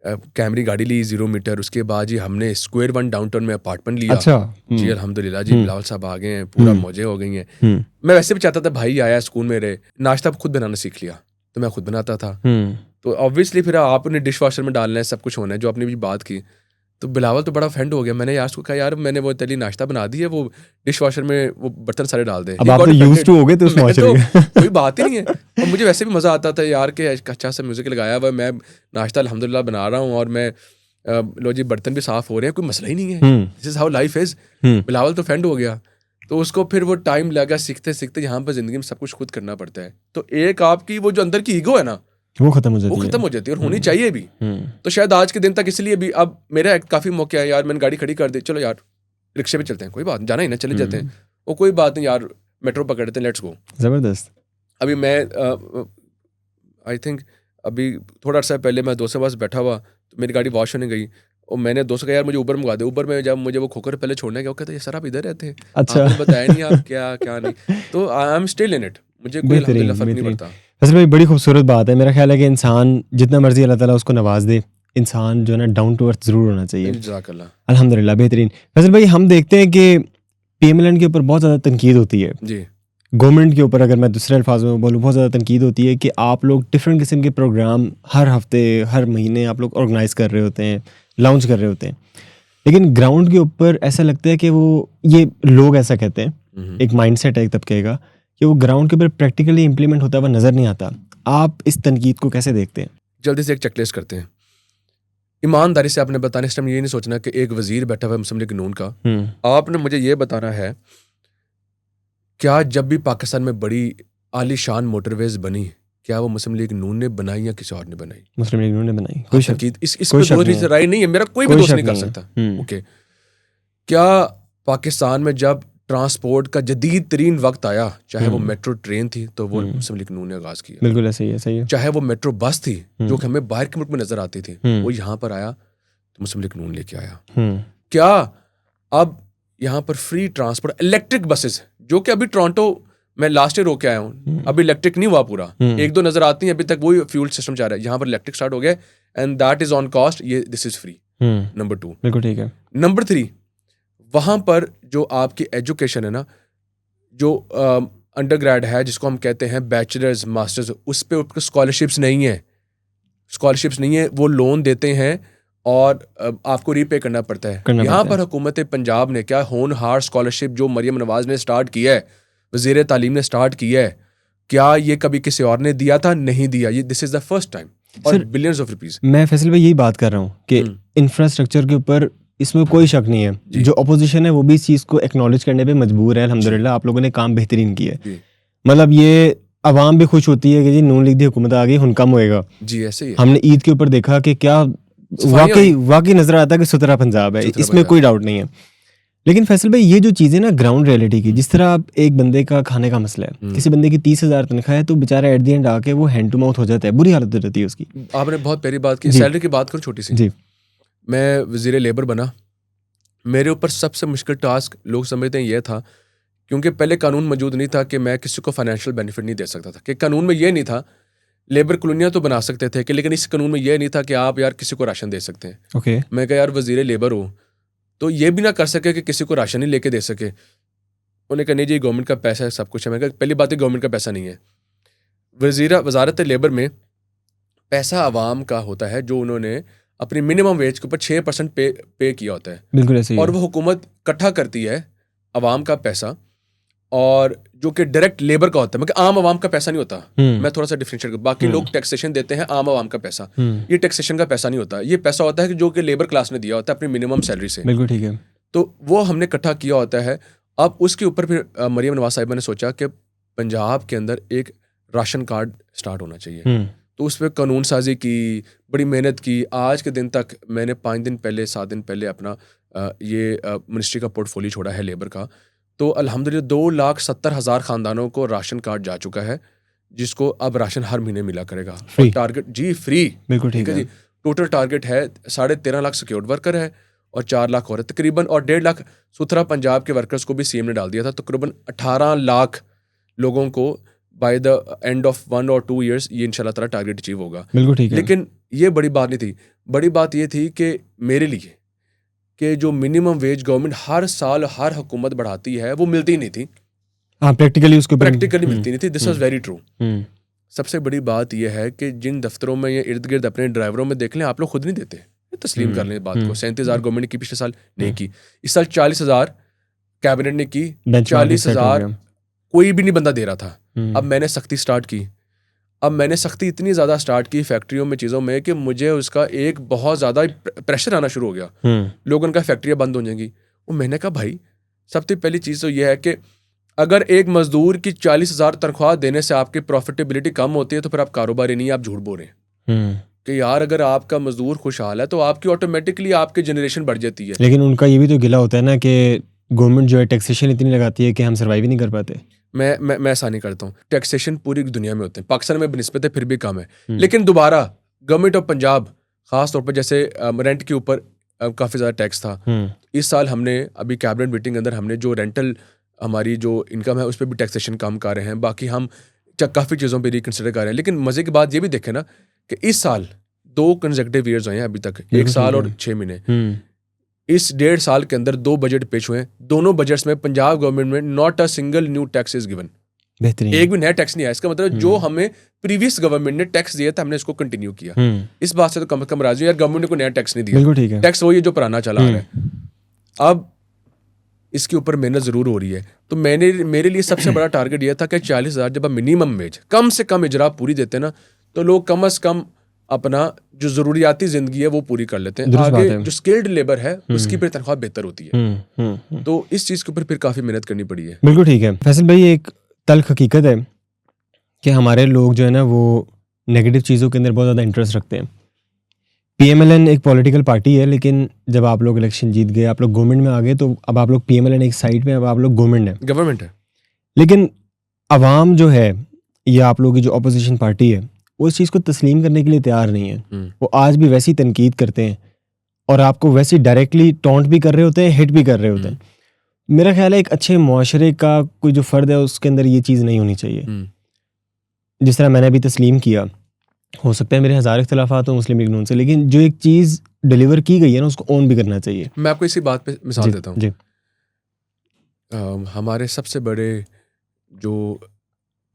[SPEAKER 1] कैमरी गाड़ी ली 0 मीटर। उसके बाद जी हमने स्क्वायर 1 डाउनटाउन में अपार्टमेंट लिया।
[SPEAKER 2] अच्छा।
[SPEAKER 1] जी अल्हम्दुलिल्लाह जी, बिलावल साहब आ गए हैं, पूरा मौजें हो गई हैं। मैं वैसे भी चाहता था भाई आया स्कूल मेरे, नाश्ता खुद बनाना सीख लिया, तो मैं खुद बनाता था। तो ऑब्वियसली फिर आपने डिश वॉशर में डालना है, सब कुछ होना है, जो आपने भी बात की। तो बिलावल तो बड़ा ऑफेंड हो गया। मैंने यार उसको कहा, यार मैंने वो तेरी नाश्ता बना दी है, वो डिश वॉशर में वो बर्तन सारे डाल दे।
[SPEAKER 2] अब आप तो यूज्ड टू हो गए तो उस
[SPEAKER 1] मैं
[SPEAKER 2] मुआशरे
[SPEAKER 1] तो
[SPEAKER 2] के।
[SPEAKER 1] कोई बात ही नहीं है। और मुझे वैसे भी मज़ा आता था यार कि अच्छा सा म्यूज़िक लगाया हुआ है, मैं नाश्ता अल्हम्दुलिल्लाह बना रहा हूँ, और मैं लो जी बर्तन भी साफ़ हो रहे हैं, कोई मसला ही नहीं है। This is how life is. Bilawal तो ऑफेंड हो गया, तो उसको फिर वो टाइम लगा सीखते सीखते। यहाँ पर ज़िंदगी में सब कुछ खुद करना पड़ता है। तो एक आपकी वो जो अंदर की ईगो है ना,
[SPEAKER 2] वो खत्म हो
[SPEAKER 1] वो
[SPEAKER 2] जाती
[SPEAKER 1] खत्म
[SPEAKER 2] है।
[SPEAKER 1] हो जाती है, और होनी चाहिए भी। तो शायद आज के दिन तक इसलिए भी अब मेरा काफ़ी मौके है यार, मैंने गाड़ी खड़ी कर दी, चलो यार रिक्शे पे चलते हैं, कोई बात नहीं, जाना ही ना, चले जाते हैं। वो कोई बात नहीं यार, मेट्रो पकड़ते हैं, लेट्स गो।
[SPEAKER 2] जबरदस्त।
[SPEAKER 1] अभी मैं आई थिंक अभी थोड़ा अर्सा पहले मैं दोस्त के पास बैठा हुआ, तो मेरी गाड़ी वॉश होने गई, और मैंने दोस्त को कहा यार मुझे ऊबर मंगा दे। ऊबर में जब मुझे वो खोकर पहले छोड़ने गया, वो कहता है सर आप इधर रहते हैं,
[SPEAKER 2] अच्छा।
[SPEAKER 1] आपने बताया नहीं आप क्या क्या नहीं। तो I am still in it, मुझे कोई अल्हम्दुलिल्लाह फ़र्क नहीं
[SPEAKER 2] बेहतरीन।
[SPEAKER 1] पड़ता।
[SPEAKER 2] फैसल भाई बड़ी खूबसूरत बात है। मेरा ख्याल है कि इंसान जितना मर्जी अल्लाह ताला उसको नवाज दे, इंसान जो है ना डाउन टू अर्थ ज़रूर होना चाहिए।
[SPEAKER 1] जज़ाकल्लाह।
[SPEAKER 2] अल्हम्दुलिल्लाह बेहतरीन। फैसल भाई हम देखते हैं कि पीएमएलएन के ऊपर बहुत ज़्यादा तनकीद होती है,
[SPEAKER 1] जी
[SPEAKER 2] गवर्नमेंट के ऊपर अगर मैं दूसरे अल्फाज में बोलूँ, बहुत ज़्यादा तनकीद होती है कि आप लोग डिफरेंट किस्म के प्रोग्राम हर हफ्ते हर महीने आप लोग ऑर्गेनाइज कर रहे होते हैं, लॉन्च कर रहे होते हैं, लेकिन ग्राउंड के ऊपर ऐसा लगता है कि वो ये लोग ऐसा कहते हैं, एक माइंडसेट है एक तबके का, कि वो ग्राउंड के ऊपर प्रैक्टिकली इंप्लीमेंट होता हुआ नज़र नहीं आता। आप इस तनकीद को कैसे देखते हैं?
[SPEAKER 1] जल्दी से एक चेकलिस्ट करते हैं। ईमानदारी से आपने बताने इस टाइम ये नहीं सोचना कि एक वजीर बैठा हुआ है मुस्लिम लीग नून का, आपने मुझे ये बताना है क्या जब भी पाकिस्तान में बड़ी आलीशान मोटरवेज बनी, क्या वो मुस्लिम लीग नून ने बनाई या किसी और ने बनाई?
[SPEAKER 2] मुस्लिम लीग नून ने बनाई। कोई शक
[SPEAKER 1] तनकीद इस
[SPEAKER 2] कोई
[SPEAKER 1] पे
[SPEAKER 2] शक
[SPEAKER 1] दो
[SPEAKER 2] नहीं है।
[SPEAKER 1] राय नहीं है, मेरा कोई भी
[SPEAKER 2] कोई
[SPEAKER 1] दोस्त
[SPEAKER 2] शक
[SPEAKER 1] नहीं कर
[SPEAKER 2] नहीं है।
[SPEAKER 1] सकता। ओके, क्या पाकिस्तान में जब ट्रांसपोर्ट का जदीद तरीन वक्त आया, चाहे वो मेट्रो ट्रेन थी तो वो मुस्लिम लीग नून ने आगाज किया,
[SPEAKER 2] बिल्कुल ऐसे ही है, सही है।
[SPEAKER 1] चाहे वो मेट्रो बस थी जो कि हमें बाहर के मुल्क में नजर आती थी, वो यहाँ पर आया तो मुस्लिम लीग नून लेके आया। क्या अब यहाँ पर फ्री ट्रांसपोर्ट इलेक्ट्रिक बसेस, जो कि अभी टोरंटो मैं लास्ट ईयर होके आया हूँ, अभी इलेक्ट्रिक नहीं हुआ पूरा, एक दो नजर आती हैं, अभी तक वही फ्यूल सिस्टम चल रहा है, यहाँ पर इलेक्ट्रिक स्टार्ट हो गया and that is on cost, ये दिस इज फ्री। नंबर 2,
[SPEAKER 2] बिल्कुल ठीक है।
[SPEAKER 1] नंबर 3, वहाँ पर जो आपकी एजुकेशन है ना, जो अंडरग्रेड है जिसको हम कहते हैं बैचलर्स मास्टर्स, उस पर स्कॉलरशिप्स नहीं है, स्कॉलरशिप्स नहीं है, वो लोन देते हैं और आपको रीपे करना पड़ता है। यहाँ पर हुकूमत पंजाब ने क्या होनहार स्कॉलरशिप जो मरियम नवाज ने स्टार्ट किया है, वज़ीर तालीम ने स्टार्ट किया है, क्या ये कभी किसी और ने दिया था? नहीं दिया, ये this is the first time, और बिलियंस ऑफ रुपीस।
[SPEAKER 2] मैं फैसल भाई यही बात कर रहा हूँ कि इंफ्रास्ट्रक्चर के ऊपर इसमें कोई शक नहीं है, जो अपोजिशन है वो भी इस चीज़ को एक्नॉलेज करने पे मजबूर है। अल्हम्दुलिल्लाह आप लोगों ने काम बेहतरीन किया है, मतलब ये अवाम भी खुश होती है कि जी नून लीग दी हुकूमत आ गई, हुन कम होएगा।
[SPEAKER 1] जी ऐसे ही
[SPEAKER 2] हमने ईद के ऊपर देखा कि क्या वाकई नजर आता है कि सुथरा पंजाब है, इसमें कोई डाउट नहीं है। लेकिन फैसल भाई ये जो चीज़ें ना ग्राउंड रियलिटी की, जिस तरह आप एक बंदे का खाने का मसला है, किसी बंदे की 30,000 तनख्वाह है तो बेचारा एट द एंड आके वो हैंड टू माउथ हो जाता है, बुरी हालत हो जाती है उसकी।
[SPEAKER 1] आपने बहुत प्यारी बात की। सैलरी की बात करूं छोटी सी,
[SPEAKER 2] जी
[SPEAKER 1] मैं वज़ीर लेबर बना, मेरे ऊपर सबसे मुश्किल टास्क लोग समझते हैं ये था, क्योंकि पहले कानून मौजूद नहीं था कि मैं किसी को फाइनेंशियल बेनिफिट नहीं दे सकता था, कि कानून में ये नहीं था, लेबर कॉलोनियाँ तो बना सकते थे कि, लेकिन इस कानून में ये नहीं था कि आप यार किसी को राशन दे सकते हैं।
[SPEAKER 2] ओके
[SPEAKER 1] मैं कहा यार वज़ीर लेबर हो तो ये भी ना कर सके कि किसी को राशन ही लेके दे सके। उन्होंने कहा नहीं जी गवर्नमेंट का पैसा है, सब कुछ है। मैं कहा पहली बात है गवर्नमेंट का पैसा नहीं है, वजारत लेबर में पैसा आवाम का होता है, जो उन्होंने अपनी मिनिमम वेज के ऊपर 6% पे किया होता है।
[SPEAKER 2] बिल्कुल ऐसे ही
[SPEAKER 1] और वो हुकूमत इकट्ठा करती है आवाम का पैसा, और जो कि डायरेक्ट लेबर का होता है, मतलब आम आवाम का पैसा नहीं होता। मैं थोड़ा सा डिफरेंशिएट करूं, बाकी लोग टैक्सेशन देते हैं आम आवाम का पैसा, ये टैक्सेशन का पैसा नहीं होता, ये पैसा होता है कि जो कि लेबर क्लास ने दिया होता है अपनी मिनिमम सैलरी से।
[SPEAKER 2] बिल्कुल ठीक है।
[SPEAKER 1] तो वो हमने इकट्ठा किया होता है। अब उसके ऊपर फिर मरियम नवाज साहिबा ने सोचा कि पंजाब के अंदर एक राशन कार्ड स्टार्ट होना चाहिए, तो उस पर कानून साजी की, बड़ी मेहनत की। आज के दिन तक मैंने 5 दिन पहले 7 दिन पहले अपना ये मिनिस्ट्री का पोर्टफोलियो छोड़ा है लेबर का, तो अल्हम्दुलिल्लाह 2,70,000 ख़ानदानों को राशन कार्ड जा चुका है, जिसको अब राशन हर महीने मिला करेगा।
[SPEAKER 2] फ्री?
[SPEAKER 1] टारगेट जी फ्री,
[SPEAKER 2] बिल्कुल ठीक है
[SPEAKER 1] जी। टोटल टारगेट है 13.5 लाख सिक्योर्ड वर्कर है और 4 लाख और तकरीबन, और 1.5 लाख सुथरा पंजाब के वर्कर्स को भी सीएम ने डाल दिया था। तकरीबन 18 लाख लोगों को बाय द एंड ऑफ 1 और 2 ईयर्स ये इंशाल्लाह ताला टारगेट अचीव होगा।
[SPEAKER 2] बिल्कुल ठीक है।
[SPEAKER 1] लेकिन ये बड़ी बात नहीं थी, बड़ी बात ये थी कि मेरे लिए कि जो मिनिमम वेज गवर्नमेंट हर साल हर हुकूमत बढ़ाती है वो मिलती नहीं थी,
[SPEAKER 2] हाँ प्रैक्टिकली उसको
[SPEAKER 1] प्रैक्टिकली मिलती नहीं थी। This was very true. सबसे बड़ी बात यह है कि जिन दफ्तरों में या इर्द गिर्द अपने ड्राइवरों में देख लें, आप लोग खुद नहीं देते, तस्लीम कर लें इस बात को। 37,000 गवर्नमेंट ने की पिछले साल, नहीं की। इस साल 40,000 कैबिनेट ने की, 40,000 कोई भी नहीं बंदा दे रहा था। अब मैंने सख्ती स्टार्ट की, अब मैंने सख्ती इतनी ज़्यादा स्टार्ट की फैक्ट्रियों में, चीज़ों में, कि मुझे उसका एक बहुत ज़्यादा प्रेशर आना शुरू हो गया। लोगों का फैक्ट्रियाँ बंद हो जाएंगी। और मैंने कहा भाई सबसे पहली चीज़ तो यह है कि अगर एक मजदूर की 40,000 तनख्वाह देने से आपकी प्रॉफिटेबिलिटी कम होती है तो फिर आप कारोबारी नहीं, आप झूठ बोल रहे हैं कि यार अगर आपका मजदूर खुशहाल है तो आपकी ऑटोमेटिकली आपकी जनरेशन बढ़ जाती है।
[SPEAKER 2] लेकिन उनका ये भी तो गिला होता है ना कि गवर्नमेंट जो है टैक्सेशन इतनी लगाती है कि हम सर्वाइव ही नहीं कर पाते।
[SPEAKER 1] मैं ऐसा नहीं करता हूँ। टैक्सेशन पूरी दुनिया में होते हैं, पाकिस्तान में बनिस्बत फिर भी कम है। लेकिन दोबारा गवर्नमेंट ऑफ पंजाब खास तौर पर जैसे रेंट के ऊपर काफ़ी ज़्यादा टैक्स था। इस साल हमने अभी कैबिनेट मीटिंग अंदर हमने जो रेंटल हमारी जो इनकम है उस पर भी टैक्सेशन कम कर रहे हैं। बाकी हम काफ़ी चीज़ों पे रिकन्सिडर कर रहे हैं। लेकिन मज़े की बात ये भी देखें ना कि इस साल 2 कंसेक्यूटिव ईयर्स हुए हैं अभी तक, 1 साल और 6 महीने। इस 1.5 साल के अंदर 2 बजट पेश हुए हैं। दोनों बजट्स में पंजाब गवर्नमेंट में not a single new tax is given.
[SPEAKER 2] बेहतरीन,
[SPEAKER 1] एक भी नया टैक्स नहीं आया। इसका मतलब जो हमें प्रीवियस गवर्नमेंट ने टैक्स दिया था हमने इसको कंटिन्यू किया। इस बात से तो कम से कम राजी यार, गवर्नमेंट ने कोई नया टैक्स नहीं दिया।
[SPEAKER 2] बिल्कुल ठीक है।
[SPEAKER 1] टैक्स वही है जो पुराना चला आ रहा है। अब इसके ऊपर मेहनत ज़रूर हो रही है। तो मेरे लिए सबसे बड़ा टारगेट यह था कि 40,000 जब आप मिनिमम वेज कम से कम इजरा पूरी देते ना तो लोग कम से कम अपना जो ज़रूरियाती ज़िंदगी है वो पूरी कर लेते हैं। आगे जो स्किल्ड लेबर है उसकी फिर तनख्वाह बेहतर होती है। तो इस चीज़ के ऊपर फिर काफ़ी मेहनत करनी पड़ी है।
[SPEAKER 2] बिल्कुल ठीक है। फैसल भाई, एक तल्ख हकीकत है कि हमारे लोग जो है ना वो नेगेटिव चीज़ों के अंदर बहुत ज़्यादा इंटरेस्ट रखते हैं। PMLN एक पॉलिटिकल पार्टी है, लेकिन जब आप लोग इलेक्शन जीत गए, आप लोग गवर्नमेंट में आ गए, तो अब आप लोग PMLN एक साइड में, अब आप लोग गवर्नमेंट है। लेकिन अवाम जो है या आप लोगों की जो अपोजिशन पार्टी है वो इस चीज़ को तस्लीम करने के लिए तैयार नहीं है। वो आज भी वैसी तनकीद करते हैं और आपको वैसी डायरेक्टली टॉन्ट भी कर रहे होते हैं, हिट भी कर रहे होते हैं। मेरा ख्याल है एक अच्छे मुआशरे का कोई जो फ़र्द है उसके अंदर ये चीज़ नहीं होनी चाहिए। जिस तरह मैंने अभी तस्लीम किया, हो सकता है मेरे हज़ार इख्तिलाफ़ात हो मुस्लिम लीग नून से, लेकिन जो एक चीज़ डिलीवर की गई है ना उसको ओन भी करना चाहिए।
[SPEAKER 1] मैं आपको इसी बात पे मिसाल देता हूँ। हमारे सबसे बड़े जो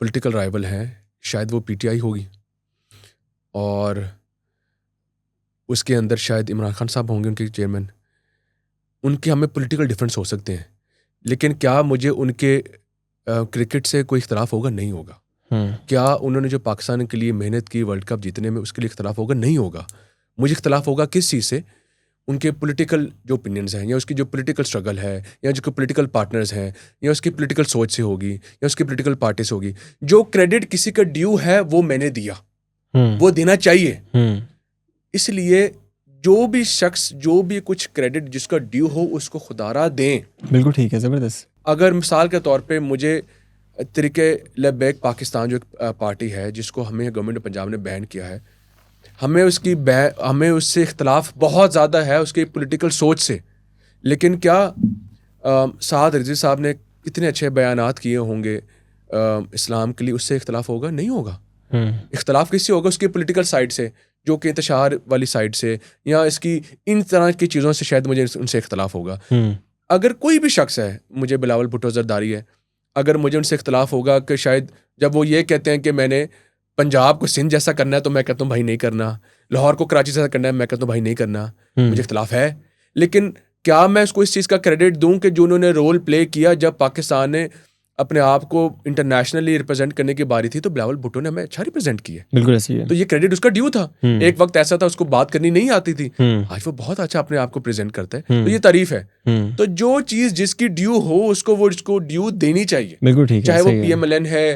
[SPEAKER 1] पॉलिटिकल राइवल हैं शायद वो PTI होगी और उसके अंदर शायद इमरान खान साहब होंगे उनके चेयरमैन। उनके हमें पॉलिटिकल डिफरेंस हो सकते हैं, लेकिन क्या मुझे उनके क्रिकेट से कोई इख्तलाफ होगा? नहीं होगा। क्या उन्होंने जो पाकिस्तान के लिए मेहनत की वर्ल्ड कप जीतने में उसके लिए इख्तलाफ होगा? नहीं होगा। मुझे इख्तलाफ होगा किस चीज़ से? उनके पॉलिटिकल जो ओपिनियंस हैं या उसकी जो पॉलिटिकल स्ट्रगल है या जो पॉलिटिकल पार्टनर्स हैं या उसकी पॉलिटिकल सोच से होगी या उसकी पॉलिटिकल पार्टी से होगी। जो क्रेडिट किसी का ड्यू है वो मैंने दिया, वो देना चाहिए। इसलिए जो भी शख्स जो भी कुछ क्रेडिट जिसका ड्यू हो उसको खुदारा दें।
[SPEAKER 2] बिल्कुल ठीक है, ज़बरदस्त।
[SPEAKER 1] अगर मिसाल के तौर पे मुझे तरीके लेबैक पाकिस्तान जो एक पार्टी है जिसको हमें गवर्नमेंट ऑफ पंजाब ने बैन किया है, हमें उससे इख्तलाफ बहुत ज़्यादा है उसके पॉलिटिकल सोच से। लेकिन क्या साद रिजवी साहब ने कितने अच्छे बयानात किए होंगे इस्लाम के लिए, उससे इख्तलाफ होगा? नहीं होगा। इख्तलाफ किससे होगा? उसकी पॉलिटिकल साइड से, जो कि इंतशार वाली साइड से या इसकी इन तरह की चीज़ों से शायद मुझे उनसे इख्तलाफ होगा। अगर कोई भी शख्स है, मुझे बिलावल भुट्टो जरदारी है, अगर मुझे उनसे इख्तलाफ होगा कि शायद जब वो ये कहते हैं कि मैंने पंजाब को सिंध जैसा करना है तो मैं कहता हूँ भाई नहीं करना, लाहौर को कराची जैसा करना है मैं कहता हूँ भाई नहीं करना, मुझे इख्तलाफ है। लेकिन क्या मैं उसको इस चीज़ का क्रेडिट दूं कि जो उन्होंने रोल प्ले किया जब पाकिस्तान ने अपने आप को इंटरनेशनली रिप्रेजेंट करने की बारी थी तो बिलावल भुट्टो ने हमें अच्छा रिप्रेजेंट किया।
[SPEAKER 2] बिल्कुल ऐसी है।
[SPEAKER 1] तो ये क्रेडिट उसका ड्यू था। एक वक्त ऐसा था उसको बात करनी नहीं आती थी, आज वो बहुत अच्छा अपने आप को प्रेजेंट करता है, तो ये तारीफ है। तो जो चीज़ जिसकी ड्यू हो उसको ड्यू देनी चाहिए।
[SPEAKER 2] बिल्कुल ठीक है,
[SPEAKER 1] चाहे वो PMLN है,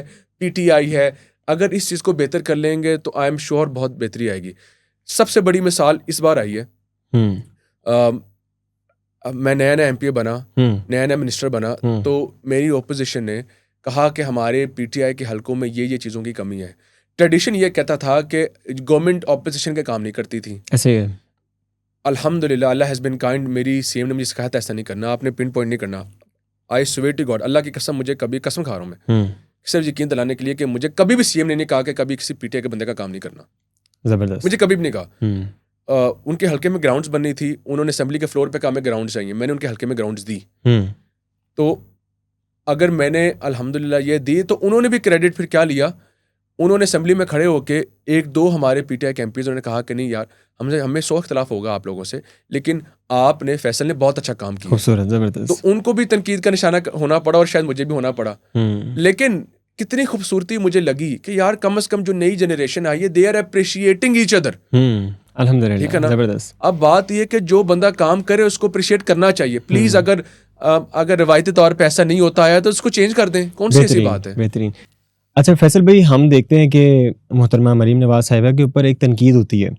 [SPEAKER 1] PTI है, अगर इस चीज़ को बेहतर कर लेंगे तो आई एम श्योर बहुत बेहतरी आएगी। सबसे बड़ी मिसाल इस बार आई है, मैं नया MPA बना, नया मिनिस्टर बना, तो मेरी ओपोजिशन ने कहा कि हमारे PTI के हलकों में ये चीज़ों की कमी है। ट्रेडिशन ये कहता था कि गवर्नमेंट ऑपोजिशन के काम नहीं करती थी।
[SPEAKER 2] ऐसे है।
[SPEAKER 1] अल्हम्दुलिल्लाह अल्लाह हैज़ बिन काइंड, मेरी CM ने मुझे सिखाया था ऐसा नहीं करना, आपने पिन पॉइंट नहीं करना। आई स्वेयर टू गॉड, अल्लाह की कसम, मुझे कभी कसम खा रहा हूँ मैं सिर्फ यकीन दिलाने के लिए कि मुझे कभी भी सीएम ने नहीं कहा कि कभी किसी पीटीआई के बंदे का काम नहीं करना,
[SPEAKER 2] जबरदस्त।
[SPEAKER 1] मुझे कभी भी नहीं कहा। उनके हल्के में ग्राउंड्स बननी थी, उन्होंने असेंबली के फ्लोर पे कहा हमें ग्राउंड्स चाहिए, मैंने उनके हल्के में ग्राउंड्स दी। तो अगर मैंने अल्हम्दुलिल्लाह ये दी तो उन्होंने भी क्रेडिट फिर क्या लिया, उन्होंने असेंबली में खड़े होके एक दो हमारे पीटीआई के एमपीज उन्होंने कहा कि नहीं यार हमें 100 इख्तलाफ होगा आप लोगों से, लेकिन आपने फैसल ने बहुत अच्छा काम किया।
[SPEAKER 2] खूबसूरत, जबरदस्त।
[SPEAKER 1] तो उनको भी तनकीद का निशाना होना पड़ा और शायद मुझे भी होना पड़ा। लेकिन कितनी खूबसूरती मुझे लगी कि यार कम से कम जो नई जनरेशन आई है they are appreciating each other.
[SPEAKER 2] अल्हम्दुलिल्लाह,
[SPEAKER 1] ठीक है ना।
[SPEAKER 2] जबरदस्त।
[SPEAKER 1] अब बात ये कि जो बंदा काम करे उसको अप्रिशिएट करना चाहिए प्लीज। अगर रवायती तौर पे ऐसा नहीं होता है तो उसको चेंज कर दें, कौन सी ऐसी बात है।
[SPEAKER 2] बेहतरीन। अच्छा फैसल भाई, हम देखते हैं कि मोहतरमा मरीम नवाज साहिबा के ऊपर एक तनकीद होती है,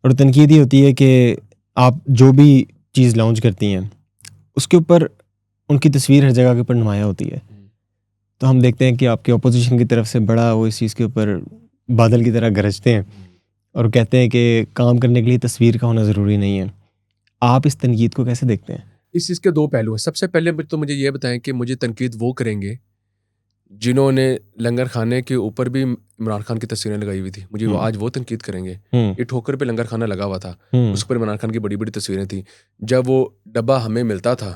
[SPEAKER 2] और तनकीद ये होती है कि आप जो भी चीज़ लॉन्च करती हैं उसके ऊपर उनकी तस्वीर हर जगह के ऊपर नुमाया होती है। तो हम देखते हैं कि आपके अपोजिशन की तरफ से बड़ा वो इस चीज़ के ऊपर बादल की तरह गरजते हैं और कहते हैं कि काम करने के लिए तस्वीर का होना ज़रूरी नहीं है। आप इस तनकीद को कैसे देखते हैं?
[SPEAKER 1] इस चीज़ के दो पहलू हैं। सबसे पहले तो मुझे ये बताएं कि मुझे तनकीद वो करेंगे जिन्होंने लंगर खाने के ऊपर भी इमरान खान की तस्वीरें लगाई हुई थी, मुझे आज वो तनकीद करेंगे। ये ठोकर पे लंगर खाना लगा हुआ था, उस पर इमरान खान की बड़ी बड़ी तस्वीरें थी। जब वो डब्बा हमें मिलता था,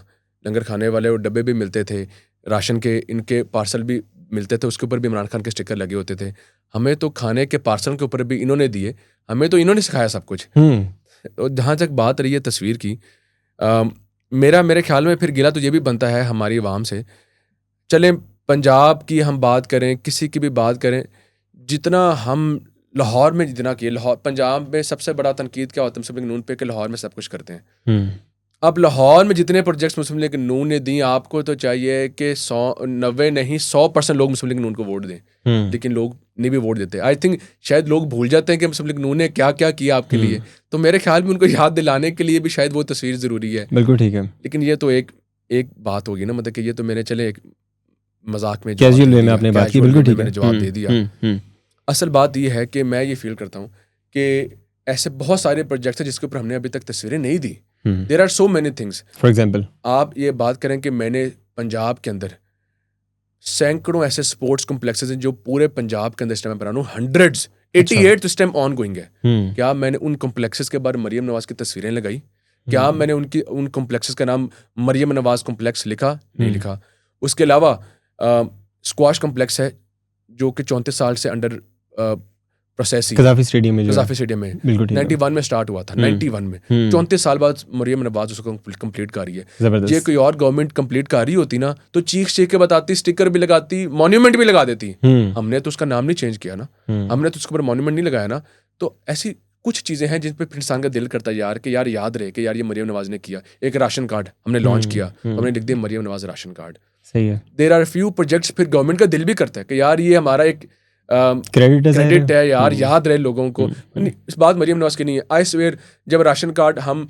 [SPEAKER 1] लंगर खाने वाले वो डब्बे भी मिलते थे, राशन के इनके पार्सल भी मिलते थे, उसके ऊपर भी इमरान खान के स्टिकर लगे होते थे। हमें तो खाने के पार्सल के ऊपर भी इन्होंने दिए, हमें तो इन्होंने सिखाया सब कुछ। तो जहाँ तक बात रही है तस्वीर की, मेरे ख्याल में फिर गिला तो ये भी बनता है हमारी आवाम से। चलें पंजाब की हम बात करें, किसी की भी बात करें, जितना हम लाहौर में जितना किए, लाहौर पंजाब में सबसे बड़ा तनकीद क्या होता है मुस्लिम लीग नून पे कि लाहौर में सब कुछ करते हैं। अब लाहौर में जितने प्रोजेक्ट्स मुस्लिम लीग नून ने दी, आपको तो चाहिए कि 90 नहीं 100% लोग मुस्लिम लीग नून को वोट दें, लेकिन लोग नहीं भी वोट देते। आई थिंक शायद लोग भूल जाते हैं कि मुस्लिम लीग नून ने क्या क्या किया आपके लिए। तो मेरे ख्याल में उनको याद दिलाने के लिए भी शायद वो तस्वीर ज़रूरी है।
[SPEAKER 2] बिल्कुल ठीक है।
[SPEAKER 1] लेकिन ये तो एक बात होगी ना, मतलब कि ये तो मैंने चले एक मजाक में
[SPEAKER 2] कैजुअल वे में आपने बात की, बिल्कुल ठीक है,
[SPEAKER 1] मैंने जवाब दे दिया। असल बात ये है कि मैं ये फील करता हूँ कि ऐसे बहुत सारे प्रोजेक्ट्स हैं जिसके ऊपर हमने अभी तक तस्वीरें नहीं दी। There are so many things.
[SPEAKER 2] For example
[SPEAKER 1] आप ये बात करें कि मैंने पंजाब के अंदर सैकड़ों ऐसे स्पोर्ट्स कॉम्प्लेक्सेस हैं जो पूरे पंजाब के अंदर इस टाइम बना रहा हूँ, हंड्रेड्स, 88 इस टाइम ऑन गोइंग है। क्या मैंने उन कॉम्प्लेक्सेस के बारे मरियम नवाज की तस्वीरें लगाई? क्या मैंने उन कॉम्प्लेक्सेस का नाम मरियम नवाज कॉम्प्लेक्स लिखा? नहीं लिखा। उसके अलावा स्क्वाश कॉम्प्लेक्स है जो कि 34 साल से अंडर प्रोसेस ही
[SPEAKER 2] कज़ाफ़ी स्टेडियम में,
[SPEAKER 1] 91 में स्टार्ट हुआ था। 91 में 34 साल बाद मरियम नवाज उसको कंप्लीट कर रही है। ये कोई और गवर्नमेंट कंप्लीट कर रही होती ना तो चीख के बताती, स्टिकर भी लगाती, मॉन्यूमेंट भी लगा देती। हमने तो उसका नाम नहीं चेंज किया ना, हमने तो उसके ऊपर मॉन्यूमेंट नहीं लगाया ना। तो ऐसी कुछ चीज़ें हैं जिन पर इंसान का दिल करता है यार कि यार याद रहे कि यार ये मरियम नवाज ने किया। एक राशन कार्ड हमने लॉन्च किया, हमने लिख दिया मरियम नवाज राशन कार्ड।
[SPEAKER 2] सही है।
[SPEAKER 1] देयर आर फ्यू प्रोजेक्ट्स फिर गवर्नमेंट का दिल भी करता है कि यार ये हमारा एक क्रेडिट है यार, याद रहे लोगों को। इस बात मरियम नवाज की नहीं है। आई स्वेयर जब राशन कार्ड हम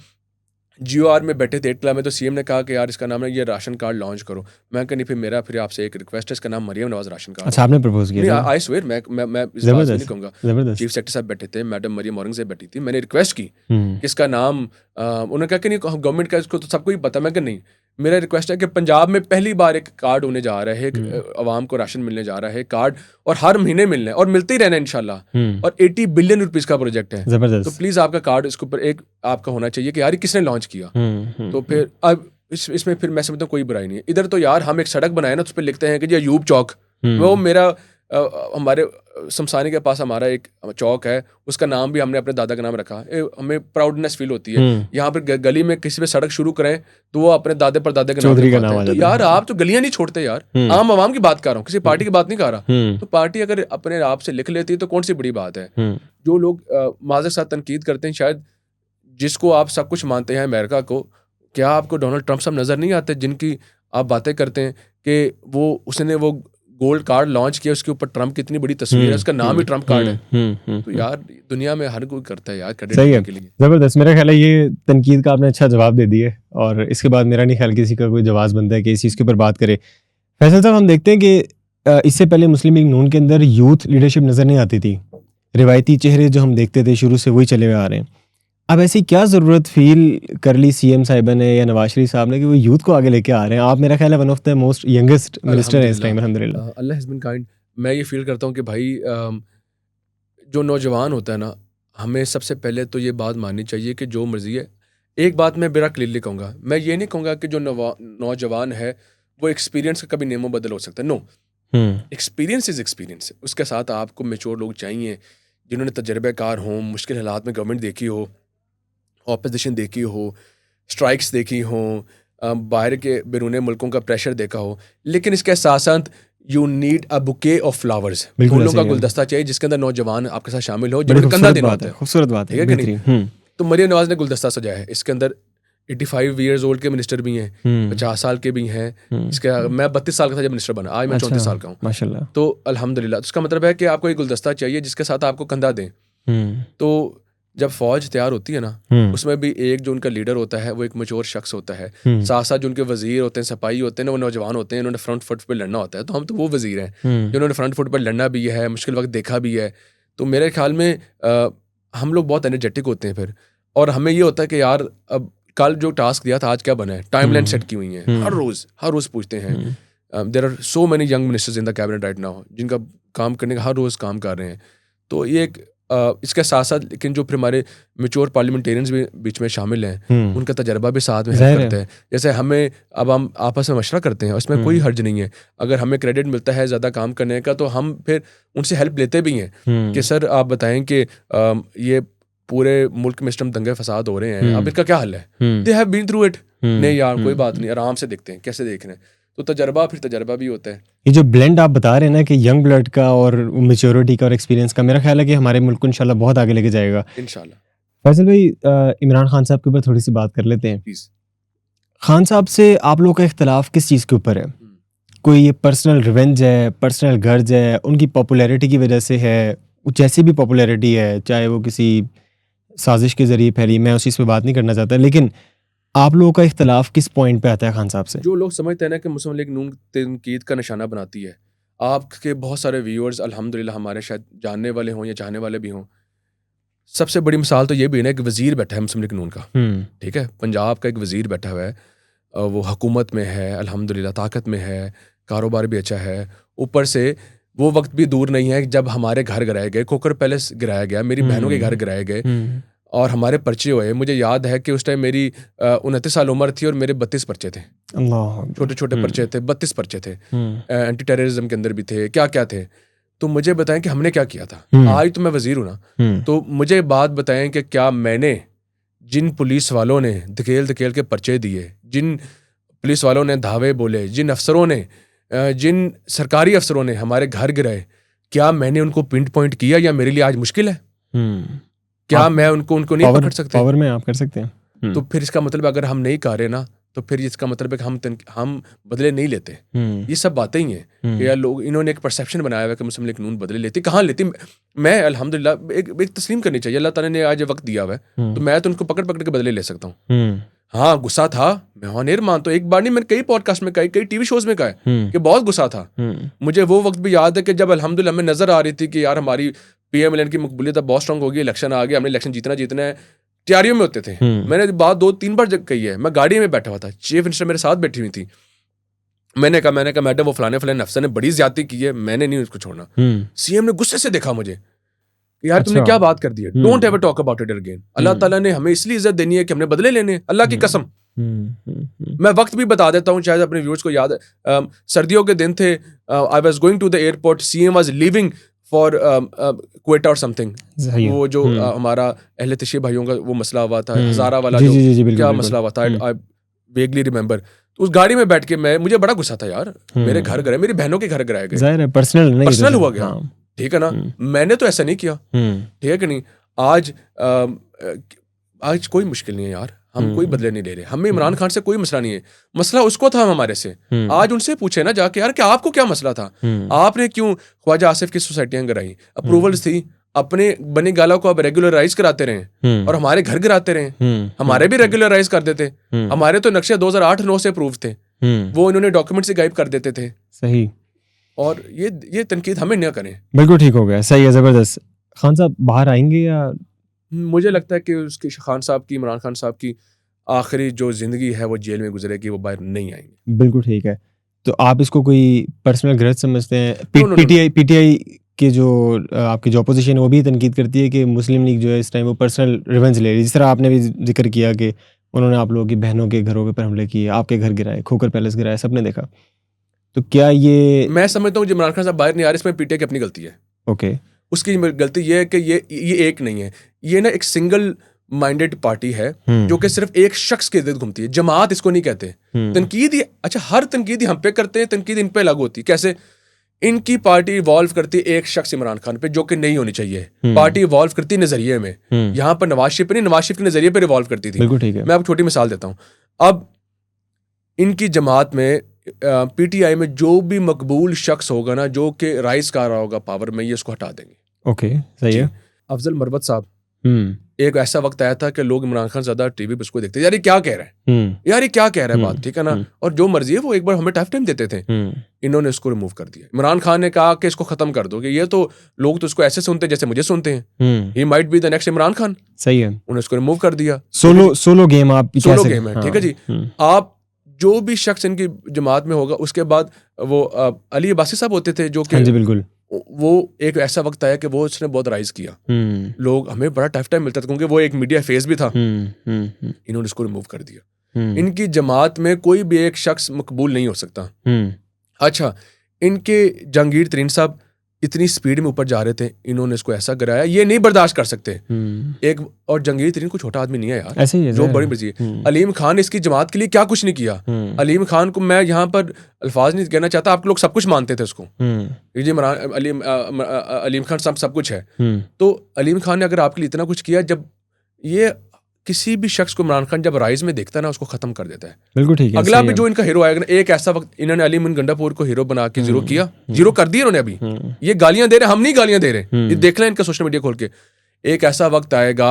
[SPEAKER 1] GOR में बैठे थे 8 क्लब में तो सीएम ने कहा कि यार इसका नाम है ये राशन कार्ड लॉन्च करो। मैं कहा नहीं, फिर आपसे एक रिक्वेस्ट है, इसका नाम मरियम नवाज राशन कार्ड।
[SPEAKER 2] अच्छा, आपने प्रपोज किया?
[SPEAKER 1] आई स्वेयर मैं इस बात नहीं कहूँगा। चीफ सेक्रेटरी साहब बैठे थे, मैडम मरियम औरंगज़ेब बैठी थी, मैंने रिक्वेस्ट की कि इसका नाम, उन्होंने कहा कि नहीं गवर्नमेंट का इसको तो सबको ही पता। मैं कि नहीं, मेरा रिक्वेस्ट है कि पंजाब में पहली बार एक कार्ड होने जा रहा है, आवाम को राशन मिलने जा रहा है कार्ड, और हर महीने मिलना है और मिलते ही रहना है इंशाल्लाह। और 80 बिलियन रुपीज़ का प्रोजेक्ट है। तो प्लीज़ आपका कार्ड इसके ऊपर एक आपका होना चाहिए कि यार ये किसने लॉन्च किया। तो फिर अब इसमें फिर मैं समझता हूँ कोई बुराई नहीं है। इधर तो यार हम एक सड़क बनाए ना, उस पर लिखते हैं कि जी अयूब चौक, वो मेरा हमारे शमशानी के पास हमारा एक चौक है, उसका नाम भी हमने अपने दादा का नाम रखा। हमें प्राउडनेस फील होती है। यहाँ पर गली में किसी पे सड़क शुरू करें तो वो अपने दादे परदादे का नाम है। तो यार आप तो गलियां नहीं छोड़ते यार, आम आवाम की बात कर रहा हूँ, किसी पार्टी की बात नहीं कर रहा। तो पार्टी अगर अपने आप से लिख लेती है तो कौन सी बड़ी बात है। जो लोग माज़ साथ तनकीद करते हैं, शायद जिसको आप सब कुछ मानते हैं अमेरिका को, क्या आपको डोनाल्ड ट्रंप साहब नजर नहीं आते जिनकी आप बातें करते हैं कि उसने वो गोल्ड कार्ड लॉन्च किया, उसके ऊपर ट्रंप की इतनी बड़ी तस्वीर है, उसका नाम ही ट्रंप कार्ड है। तो यार दुनिया में हर कोई करता है यार क्रेडिट के लिए।
[SPEAKER 2] जबरदस्त। मेरा ख्याल है ये तनकीद का आपने अच्छा जवाब दे दिया, और इसके बाद मेरा नहीं ख्याल किसी का कोई जवाब बनता है कि इस चीज़ के ऊपर बात करे। फैसल साहब, हम देखते हैं कि इससे पहले मुस्लिम लीग नून के अंदर यूथ लीडरशिप नज़र नहीं आती थी। रिवायती चेहरे जो हम देखते थे शुरू से वही चले हुए आ रहे हैं। अब ऐसी क्या ज़रूरत फ़ील कर ली सीएम साहिबा ने या नवाज शरीफ साहब ने कि वो यूथ को आगे लेके आ रहे हैं? आप मेरा ख्याल है one of the most youngest minister हैं इस टाइम, अल्हम्दुलिल्लाह।
[SPEAKER 1] अल्लाह हैज़ बीन काइंड। मैं ये फ़ील करता हूँ कि भाई जो नौजवान होता है ना, हमें सबसे पहले तो ये बात माननी चाहिए कि जो मर्ज़ी है, एक बात मैं बड़ा क्लियरली कहूँगा, मैं ये नहीं कहूँगा कि जो नौजवान है, वो एक्सपीरियंस का कभी नेमो बदल हो सकता है, नो। Experience is experience. उसके साथ आपको मैच्योर लोग चाहिए, जिन्होंने तजर्बेकार हों, मुश्किल हालात में गवर्नमेंट देखी हो, ऑपोजिशन देखी हो, स्ट्राइक्स देखी हों, बाहर के बैरून मुल्कों का प्रेशर देखा हो। लेकिन इसके साथ-साथ you need a bouquet of flowers,
[SPEAKER 2] बिल्कुल
[SPEAKER 1] फूलों
[SPEAKER 2] ऐसे
[SPEAKER 1] का
[SPEAKER 2] ही है।
[SPEAKER 1] गुलदस्ता चाहिए जिसके अंदर नौजवान आपके साथ शामिल हो,
[SPEAKER 2] बड़ी
[SPEAKER 1] जिन्होंने कंधा
[SPEAKER 2] खूबसूरत
[SPEAKER 1] देना
[SPEAKER 2] बात
[SPEAKER 1] होता
[SPEAKER 2] है,
[SPEAKER 1] है।
[SPEAKER 2] खूबसूरत बात
[SPEAKER 1] ठीक
[SPEAKER 2] है,
[SPEAKER 1] है कि नहीं?
[SPEAKER 2] बेहतरीन।
[SPEAKER 1] तो मरियम नवाज़ ने गुलदस्ता सजाया है। इसके अंदर 85 ईयर्स ओल्ड के मिनिस्टर भी हैं, 50 साल के भी हैं। इसके मैं 32 साल का था जब मिनिस्टर बना, आज मैं 34
[SPEAKER 2] अच्छा,
[SPEAKER 1] साल का हूँ।
[SPEAKER 2] माशाल्लाह।
[SPEAKER 1] तो अल्हम्दुलिल्लाह, तो इसका मतलब है कि आपको एक गुलदस्ता चाहिए जिसके साथ आपको कंधा दें। तो जब फ़ौज तैयार होती है ना, उसमें भी एक जो उनका लीडर होता है, वो एक मैच्योर शख्स होता है। साथ-साथ जो उनके वज़ीर होते हैं, सिपाही होते हैं ना, वो नौजवान होते हैं, इन्होंने फ्रंट फुट पे लड़ना होता है। तो हम तो वो वज़ीर हैं, जिन्होंने फ्रंट फुट पर लड़ना भी है, मुश्किल वक़्त देखा भी है। तो मेरे ख़्याल में हम लोग बहुत एनर्जेटिक होते हैं फिर, और हमें ये होता है कि यार अब कल जो टास्क दिया था, आज क्या बना है? टाइमलाइन सेट की हुई है। हर रोज़ पूछते हैं। There are so many young ministers in the cabinet right now, जिनका काम करने का हर रोज़ काम कर रहे हैं। तो ये एक इसके साथ-साथ लेकिन जो फिर हमारे मैच्योर पार्लियामेंटेरियंस भी बीच में शामिल हैं, उनका तजर्बा भी साथ में हेल्प
[SPEAKER 2] ज़ाहिर
[SPEAKER 1] करता
[SPEAKER 2] है।
[SPEAKER 1] है। जैसे हम आपस में मशवरा करते हैं, उसमें कोई हर्ज नहीं है। अगर हमें क्रेडिट मिलता है ज़्यादा काम करने का, तो हम फिर उनसे हेल्प लेते भी हैं कि सर आप बताएँ कि ये पूरे मुल्क में इस टाइम दंगे-फ़साद हो रहे हैं, अब इनका क्या हल है? They have been through it. नहीं यार, कोई बात नहीं, आराम से देखते हैं, कैसे देख रहे हैं। तो तजर्बा भी होता है।
[SPEAKER 2] ये जो ब्लेंड आप बता रहे हैं ना कि यंग ब्लड का और मैच्योरिटी का और एक्सपीरियंस का, मेरा ख्याल है कि हमारे मुल्क को इंशाल्लाह बहुत आगे लेके जाएगा।
[SPEAKER 1] इंशाल्लाह,
[SPEAKER 2] फैसल भाई, इमरान खान साहब के ऊपर थोड़ी सी बात कर लेते हैं।
[SPEAKER 1] प्लीज़।
[SPEAKER 2] खान साहब से आप लोगों का इख्तलाफ किस चीज़ के ऊपर है? कोई ये पर्सनल रिवेंज है, पर्सनल गर्ज है, उनकी पॉपुलैरिटी की वजह से है, जैसी भी पॉपुलैरिटी है, चाहे वो किसी साजिश के ज़रिए फैली, मैं उस चीज़ पे बात नहीं करना चाहता, लेकिन आप लोगों का इख्तलाफ किस पॉइंट पे आता है खान साहब से?
[SPEAKER 1] जो लोग समझते हैं ना कि मुस्लिम लीग नून तनकीद का निशाना बनाती है, आपके बहुत सारे व्यूअर्स अल्हम्दुलिल्लाह हमारे शायद जानने वाले हों या चाहने वाले भी हों। सबसे बड़ी मिसाल तो ये भी है ना, एक वज़ीर बैठा है मुस्लिम लीग नून का, ठीक है? पंजाब का एक वज़ीर बैठा हुआ है, वो हुकूमत में है, अल्हम्दुलिल्लाह ताकत में है, कारोबार भी अच्छा है। ऊपर से वो वक़्त भी दूर नहीं है जब हमारे घर गिराए गए, कोकर पैलेस गिराया गया, मेरी बहनों के घर गिराए गए और हमारे पर्चे हुए। मुझे याद है कि उस टाइम मेरी 29 साल उम्र थी और मेरे 32 पर्चे थे।
[SPEAKER 2] अल्लाह अकबर।
[SPEAKER 1] छोटे-छोटे पर्चे थे, 32 पर्चे थे। एंटी टेररिज्म के अंदर भी थे, क्या-क्या थे। तो मुझे बताएँ कि हमने क्या किया था? आज तो मैं वज़ीर हूँ ना, तो मुझे बात बताएँ कि क्या मैंने जिन पुलिस वालों ने धकेल-धकेल के पर्चे दिए, जिन पुलिस वालों ने धावे बोले, जिन अफ़सरों ने जिन सरकारी अफ़सरों ने हमारे घर गिराए, क्या मैंने उनको पिन पॉइंट किया या मेरे लिए आज मुश्किल है? क्या
[SPEAKER 2] आप
[SPEAKER 1] मैं उनको नहीं पकड़ सकते?
[SPEAKER 2] पावर में आप कर सकते हैं।
[SPEAKER 1] तो फिर इसका मतलब अगर हम नहीं कर रहे ना, तो फिर इसका मतलब है कि हम बदले नहीं लेते। ये सब बातें ही हैं कि यार लोग इन्होंने एक परसेप्शन बनाया हुआ है कि मुस्लिम लीग नून बदले लेती। कहाँ लेती? मैं अल्हम्दुलिल्लाह एक तस्लीम करनी चाहिए, अल्लाह ताला ने आज ये वक़्त दिया हुआ है, तो मैं तो उनको पकड़-पकड़ के बदले ले सकता हूँ। हाँ, गुस्सा था, मैं ऑन-एयर मानता हूँ, एक बार नहीं मैंने कई पॉडकास्ट में कहा, कई टीवी शोज़ में कहा है कि बहुत गुस्सा था। मुझे वो वक़्त भी याद है कि जब अल्हम्दुलिल्लाह हमें नज़र आ रही थी कि यार हमारी पीएमएलएन की मकबूलियत अब बहुत स्ट्रॉन्ग हो गई, इलेक्शन आ गया, हमने इलेक्शन जीतना है, तैयारियों में होते थे। मैंने बात 2-3 बार कही है, मैं गाड़ी में बैठा हुआ था, चीफ मिनिस्टर मेरे साथ बैठी हुई थी। मैंने कहा मैडम वो फलाने अफ़सर ने बड़ी ज़्यादती की है, मैंने नहीं उसको छोड़ना। सीएम ने गुस्से से देखा मुझे कि यार तुमने
[SPEAKER 2] अच्छा।
[SPEAKER 1] क्या बात कर दी है, don't ever talk about it again. अल्लाह ताला ने हमें इसलिए इज्जत देनी है कि हमने बदले लेने हैं, अल्लाह की कसम। मैं वक्त भी बता देता हूँ, शायद अपने व्यूअर्स को याद है, सर्दियों के दिन थे, I was going to the airport, CM was leaving for Quetta और समथिंग।
[SPEAKER 2] सही है।
[SPEAKER 1] वो जो हमारा अहले तशीह भाइयों का वो मसला हुआ था, हज़ारा वाला
[SPEAKER 2] जी
[SPEAKER 1] जो
[SPEAKER 2] जी जी जी, बिल्कुल
[SPEAKER 1] क्या
[SPEAKER 2] बिल्कुल।
[SPEAKER 1] मसला हुआ था, आई वेगली रिमेंबर। तो उस गाड़ी में बैठ के मुझे बड़ा गुस्सा था यार, मेरे घर गिराए, मेरी बहनों के घर गिराए गए,
[SPEAKER 2] जाहिर है पर्सनल नहीं,
[SPEAKER 1] पर्सनल हुआ गया,
[SPEAKER 2] हाँ।
[SPEAKER 1] ठीक है ना? मैंने तो ऐसा नहीं किया, ठीक है कि नहीं? आज कोई मुश्किल नहीं है यार, हम कोई बदले नहीं ले रहे, हमें इमरान खान से कोई मसला नहीं है, मसला उसको था हमारे से। आज उनसे पूछे ना जाके यार कि आपको क्या मसला था, आपने क्यों ख्वाजा आसिफ की सोसाइटियां गिराई? अप्रूवल्स थी, अपने बने गाला को आप रेगुलराइज कराते रहे और हमारे घर गिराते रहे, हमारे भी रेगुलराइज कर देते। हमारे तो नक्शे 2008-9 से अप्रूव थे, वो इन्होंने डॉक्यूमेंट से गायब कर देते थे।
[SPEAKER 2] सही।
[SPEAKER 1] और ये तनकीद हमें न करें।
[SPEAKER 2] बिल्कुल ठीक हो गया, सही है, ज़बरदस्त। खान साहब बाहर आएंगे या
[SPEAKER 1] मुझे लगता है कि उसकी खान साहब की, इमरान खान साहब की आखिरी जो ज़िंदगी है वो जेल में गुजरेगी, वो बाहर नहीं आएंगे।
[SPEAKER 2] बिल्कुल ठीक है। तो आप इसको कोई पर्सनल ग्रज समझते हैं?
[SPEAKER 1] No no no no.
[SPEAKER 2] PTI के जो आपकी जो अपोजिशन है वो भी तनकीद करती है कि मुस्लिम लीग जो है इस टाइम वो पर्सनल रिवेंज ले रही है, जिस तरह आपने भी जिक्र किया कि उन्होंने आप लोगों की बहनों के घरों पर हमले किए, आपके घर गिराए, खोकर पैलेस गिराए, सबने देखा। तो क्या ये
[SPEAKER 1] मैं समझता हूँ जो इमरान खान साहब बाहर नहीं आ रहे, इसमें पीटीआई की अपनी गलती है।
[SPEAKER 2] ओके
[SPEAKER 1] उसकी गलती ये है कि ये एक नहीं है, ये ना एक सिंगल माइंडेड पार्टी है जो कि सिर्फ एक शख्स के इर्द घूमती है। जमात इसको नहीं कहते। तनकीद ही, अच्छा हर तनकीद ही हम पे करते हैं, तनकीद इन पे लागू होती है। कैसे? इनकी पार्टी इवॉल्व करती है एक शख्स इमरान खान पे, जो कि नहीं होनी चाहिए। पार्टी इवॉल्व करती है नजरिए में। यहाँ पर नवाज शरीफ पे नहीं, नवाज शरीफ के नजरिए पर इवॉल्व करती थी।
[SPEAKER 2] बिल्कुल ठीक है।
[SPEAKER 1] मैं आपको छोटी मिसाल देता हूँ। अब इनकी जमात में पीटीआई में जो भी मकबूल शख्स होगा ना, जो कि राइज कर रहा होगा पावर में, ये उसको हटा देंगे।
[SPEAKER 2] ओके सही है।
[SPEAKER 1] अफजल मरवत साहब, एक ऐसा वक्त आया था कि लोग इमरान खान ज्यादा टीवी पे उसको देखते, यार ये क्या कह रहा है, यार ये क्या कह रहा है बात, ठीक है ना, और जो मर्जी है वो एक बार हमें टफ टाइम देते थे। इन्होंने इसको रिमूव कर दिया। इमरान खान ने कहा कि इसको खत्म कर दो, कि ये तो लोग तो इसको ऐसे सुनते हैं जैसे मुझे सुनते हैं, he might be the next Imran Khan.
[SPEAKER 2] सही है।
[SPEAKER 1] उन्होंने इसको रिमूव कर दिया।
[SPEAKER 2] सोलो गेम आप कह
[SPEAKER 1] सोलो
[SPEAKER 2] सकते
[SPEAKER 1] गेम है,
[SPEAKER 2] हाँ।
[SPEAKER 1] ठीक है जी। आप जो भी शख्स इनकी जमात में होगा, उसके बाद वो अली अब्बासी साहब होते थे, जो कि
[SPEAKER 2] हाँ जी बिल्कुल।
[SPEAKER 1] वो एक ऐसा वक्त आया कि वो उसने बहुत राइज किया। लोग, हमें बड़ा टफ टाइम मिलता था क्योंकि वो एक मीडिया फेस भी था। इन्होंने इसको रिमूव कर दिया। इनकी जमात में कोई भी एक शख्स मकबूल नहीं हो सकता। अच्छा, इनके जहांगीर तरीन साहब इतनी स्पीड में ऊपर जा रहे थे, इन्होंने इसको ऐसा गिराया, ये नहीं बर्दाश्त कर सकते। एक और जहांगीर तरीन कोई छोटा आदमी नहीं है यार,
[SPEAKER 2] ऐसे ही है
[SPEAKER 1] जो बड़ी मर्जी है। अलीम खान इसकी जमात के लिए क्या कुछ नहीं किया। अलीम खान को मैं यहाँ पर अल्फाज नहीं कहना चाहता, आप लोग सब कुछ मानते थे उसको, जी इमरान अलीम खान साहब सब कुछ है। तो अलीम खान ने अगर आपके लिए इतना कुछ किया, जब ये किसी भी शख्स को इमरान खान जब राइज में देखता है ना, उसको खत्म कर देता है।
[SPEAKER 2] बिल्कुल ठीक है।
[SPEAKER 1] अगला भी जो इनका हीरो आएगा ना, एक ऐसा वक्त इन्होंने अली मुन गंडापुर को हीरो बना के जीरो किया, जीरो कर दिया इन्होंने। अभी ये गालियां दे रहे, हम नहीं गालियां दे रहे, ये देख लें इनका सोशल मीडिया खोल के। एक ऐसा वक्त आएगा,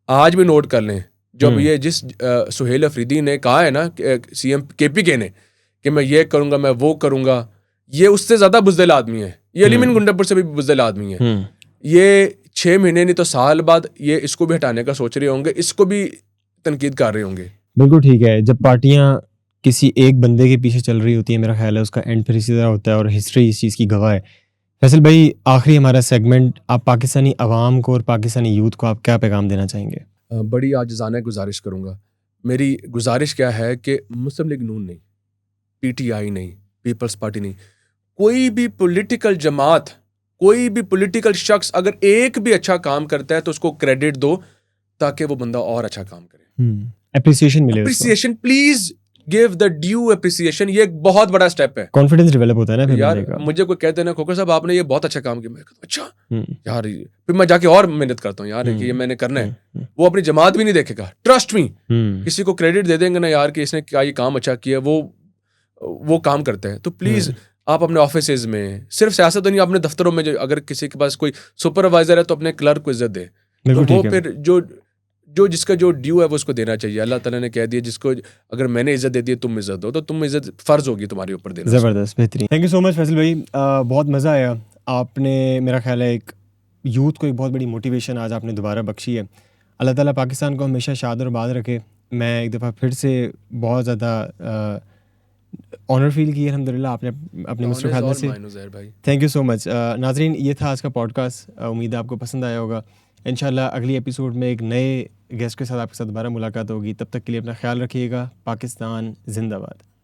[SPEAKER 1] आज भी नोट कर लें, जब ये जिस सुहेल अफरीदी ने कहा है ना सीएम केपीके ने कि मैं ये करूंगा, मैं वो करूंगा, ये उससे ज्यादा बुज़दिल आदमी है। ये अली मुन गंडापुर से भी बुज़दिल आदमी है। ये 6 महीने नहीं तो साल बाद ये इसको भी हटाने का सोच रहे होंगे, इसको भी तनकीद कर रहे होंगे।
[SPEAKER 2] बिल्कुल ठीक है। जब पार्टियां किसी एक बंदे के पीछे चल रही होती है, मेरा ख्याल है उसका एंड फिर इसी तरह होता है, और हिस्ट्री इस चीज़ की गवाह है। फैसल भाई, आखिरी हमारा सेगमेंट, आप पाकिस्तानी अवाम को और पाकिस्तानी यूथ को आप क्या पैगाम देना चाहेंगे?
[SPEAKER 1] बड़ी आजिज़ाना गुजारिश करूँगा। मेरी गुजारिश क्या है कि मुस्लिम लीग नून नहीं, पीटीआई नहीं, पीपल्स पार्टी नहीं, कोई भी पॉलिटिकल जमात, कोई भी पॉलिटिकल शख्स अगर एक भी अच्छा काम करता है तो उसको क्रेडिट दो, ताकि वो बंदा और अच्छा काम करे।
[SPEAKER 2] एप्रिसिएशन मिले,
[SPEAKER 1] appreciation, please give the due appreciation. ये एक बहुत बड़ा स्टेप है।
[SPEAKER 2] कॉन्फिडेंस डेवलप होता है ना फिर
[SPEAKER 1] यार। मुझे कोई कहते हैं ना, खोकर साहब आपने ये बहुत अच्छा काम किया, मैं कहता अच्छा यार, फिर मैं जाके और मेहनत करता हूँ यार कि ये मैंने करना है। वो अपनी जमात भी नहीं देखेगा, ट्रस्ट मी। किसी को क्रेडिट दे देंगे ना यार कि इसने क्या ये काम अच्छा किया, वो काम करते हैं। तो प्लीज आप अपने ऑफिसेज में, सिर्फ सियासत तो नहीं, अपने दफ्तरों में, जो अगर किसी के पास कोई सुपरवाइजर है तो अपने क्लर्क को इज्जत दे। तो वो फिर जो जिसका जो ड्यू है वो उसको देना चाहिए। अल्लाह ताला ने कह दिया, जिसको अगर मैंने इज्जत दे दी तुम इज्जत दो, तो तुम इज्जत फर्ज होगी तुम्हारे ऊपर देना।
[SPEAKER 2] ज़बरदस्त, बेहतरीन। Thank you so much Faisal भाई, बहुत मज़ा आया। आपने, मेरा ख्याल है, एक यूथ को एक बहुत बड़ी मोटिवेशन आज आपने दोबारा बख्शी है। अल्लाह ताला पाकिस्तान को हमेशा शाद और आबाद रखे। मैं एक दफ़ा फिर से बहुत ज़्यादा ऑनर फील किया अल्हम्दुलिल्लाह आपने अपने मिस्टर खादर से। Thank you so much. नाजरीन, ये था आज का पॉडकास्ट। उम्मीद है आपको पसंद आया होगा। इंशाल्लाह अगली एपिसोड में एक नए गेस्ट के साथ आपके साथ दोबारा मुलाकात होगी। तब तक के लिए अपना ख्याल रखिएगा। पाकिस्तान जिंदाबाद।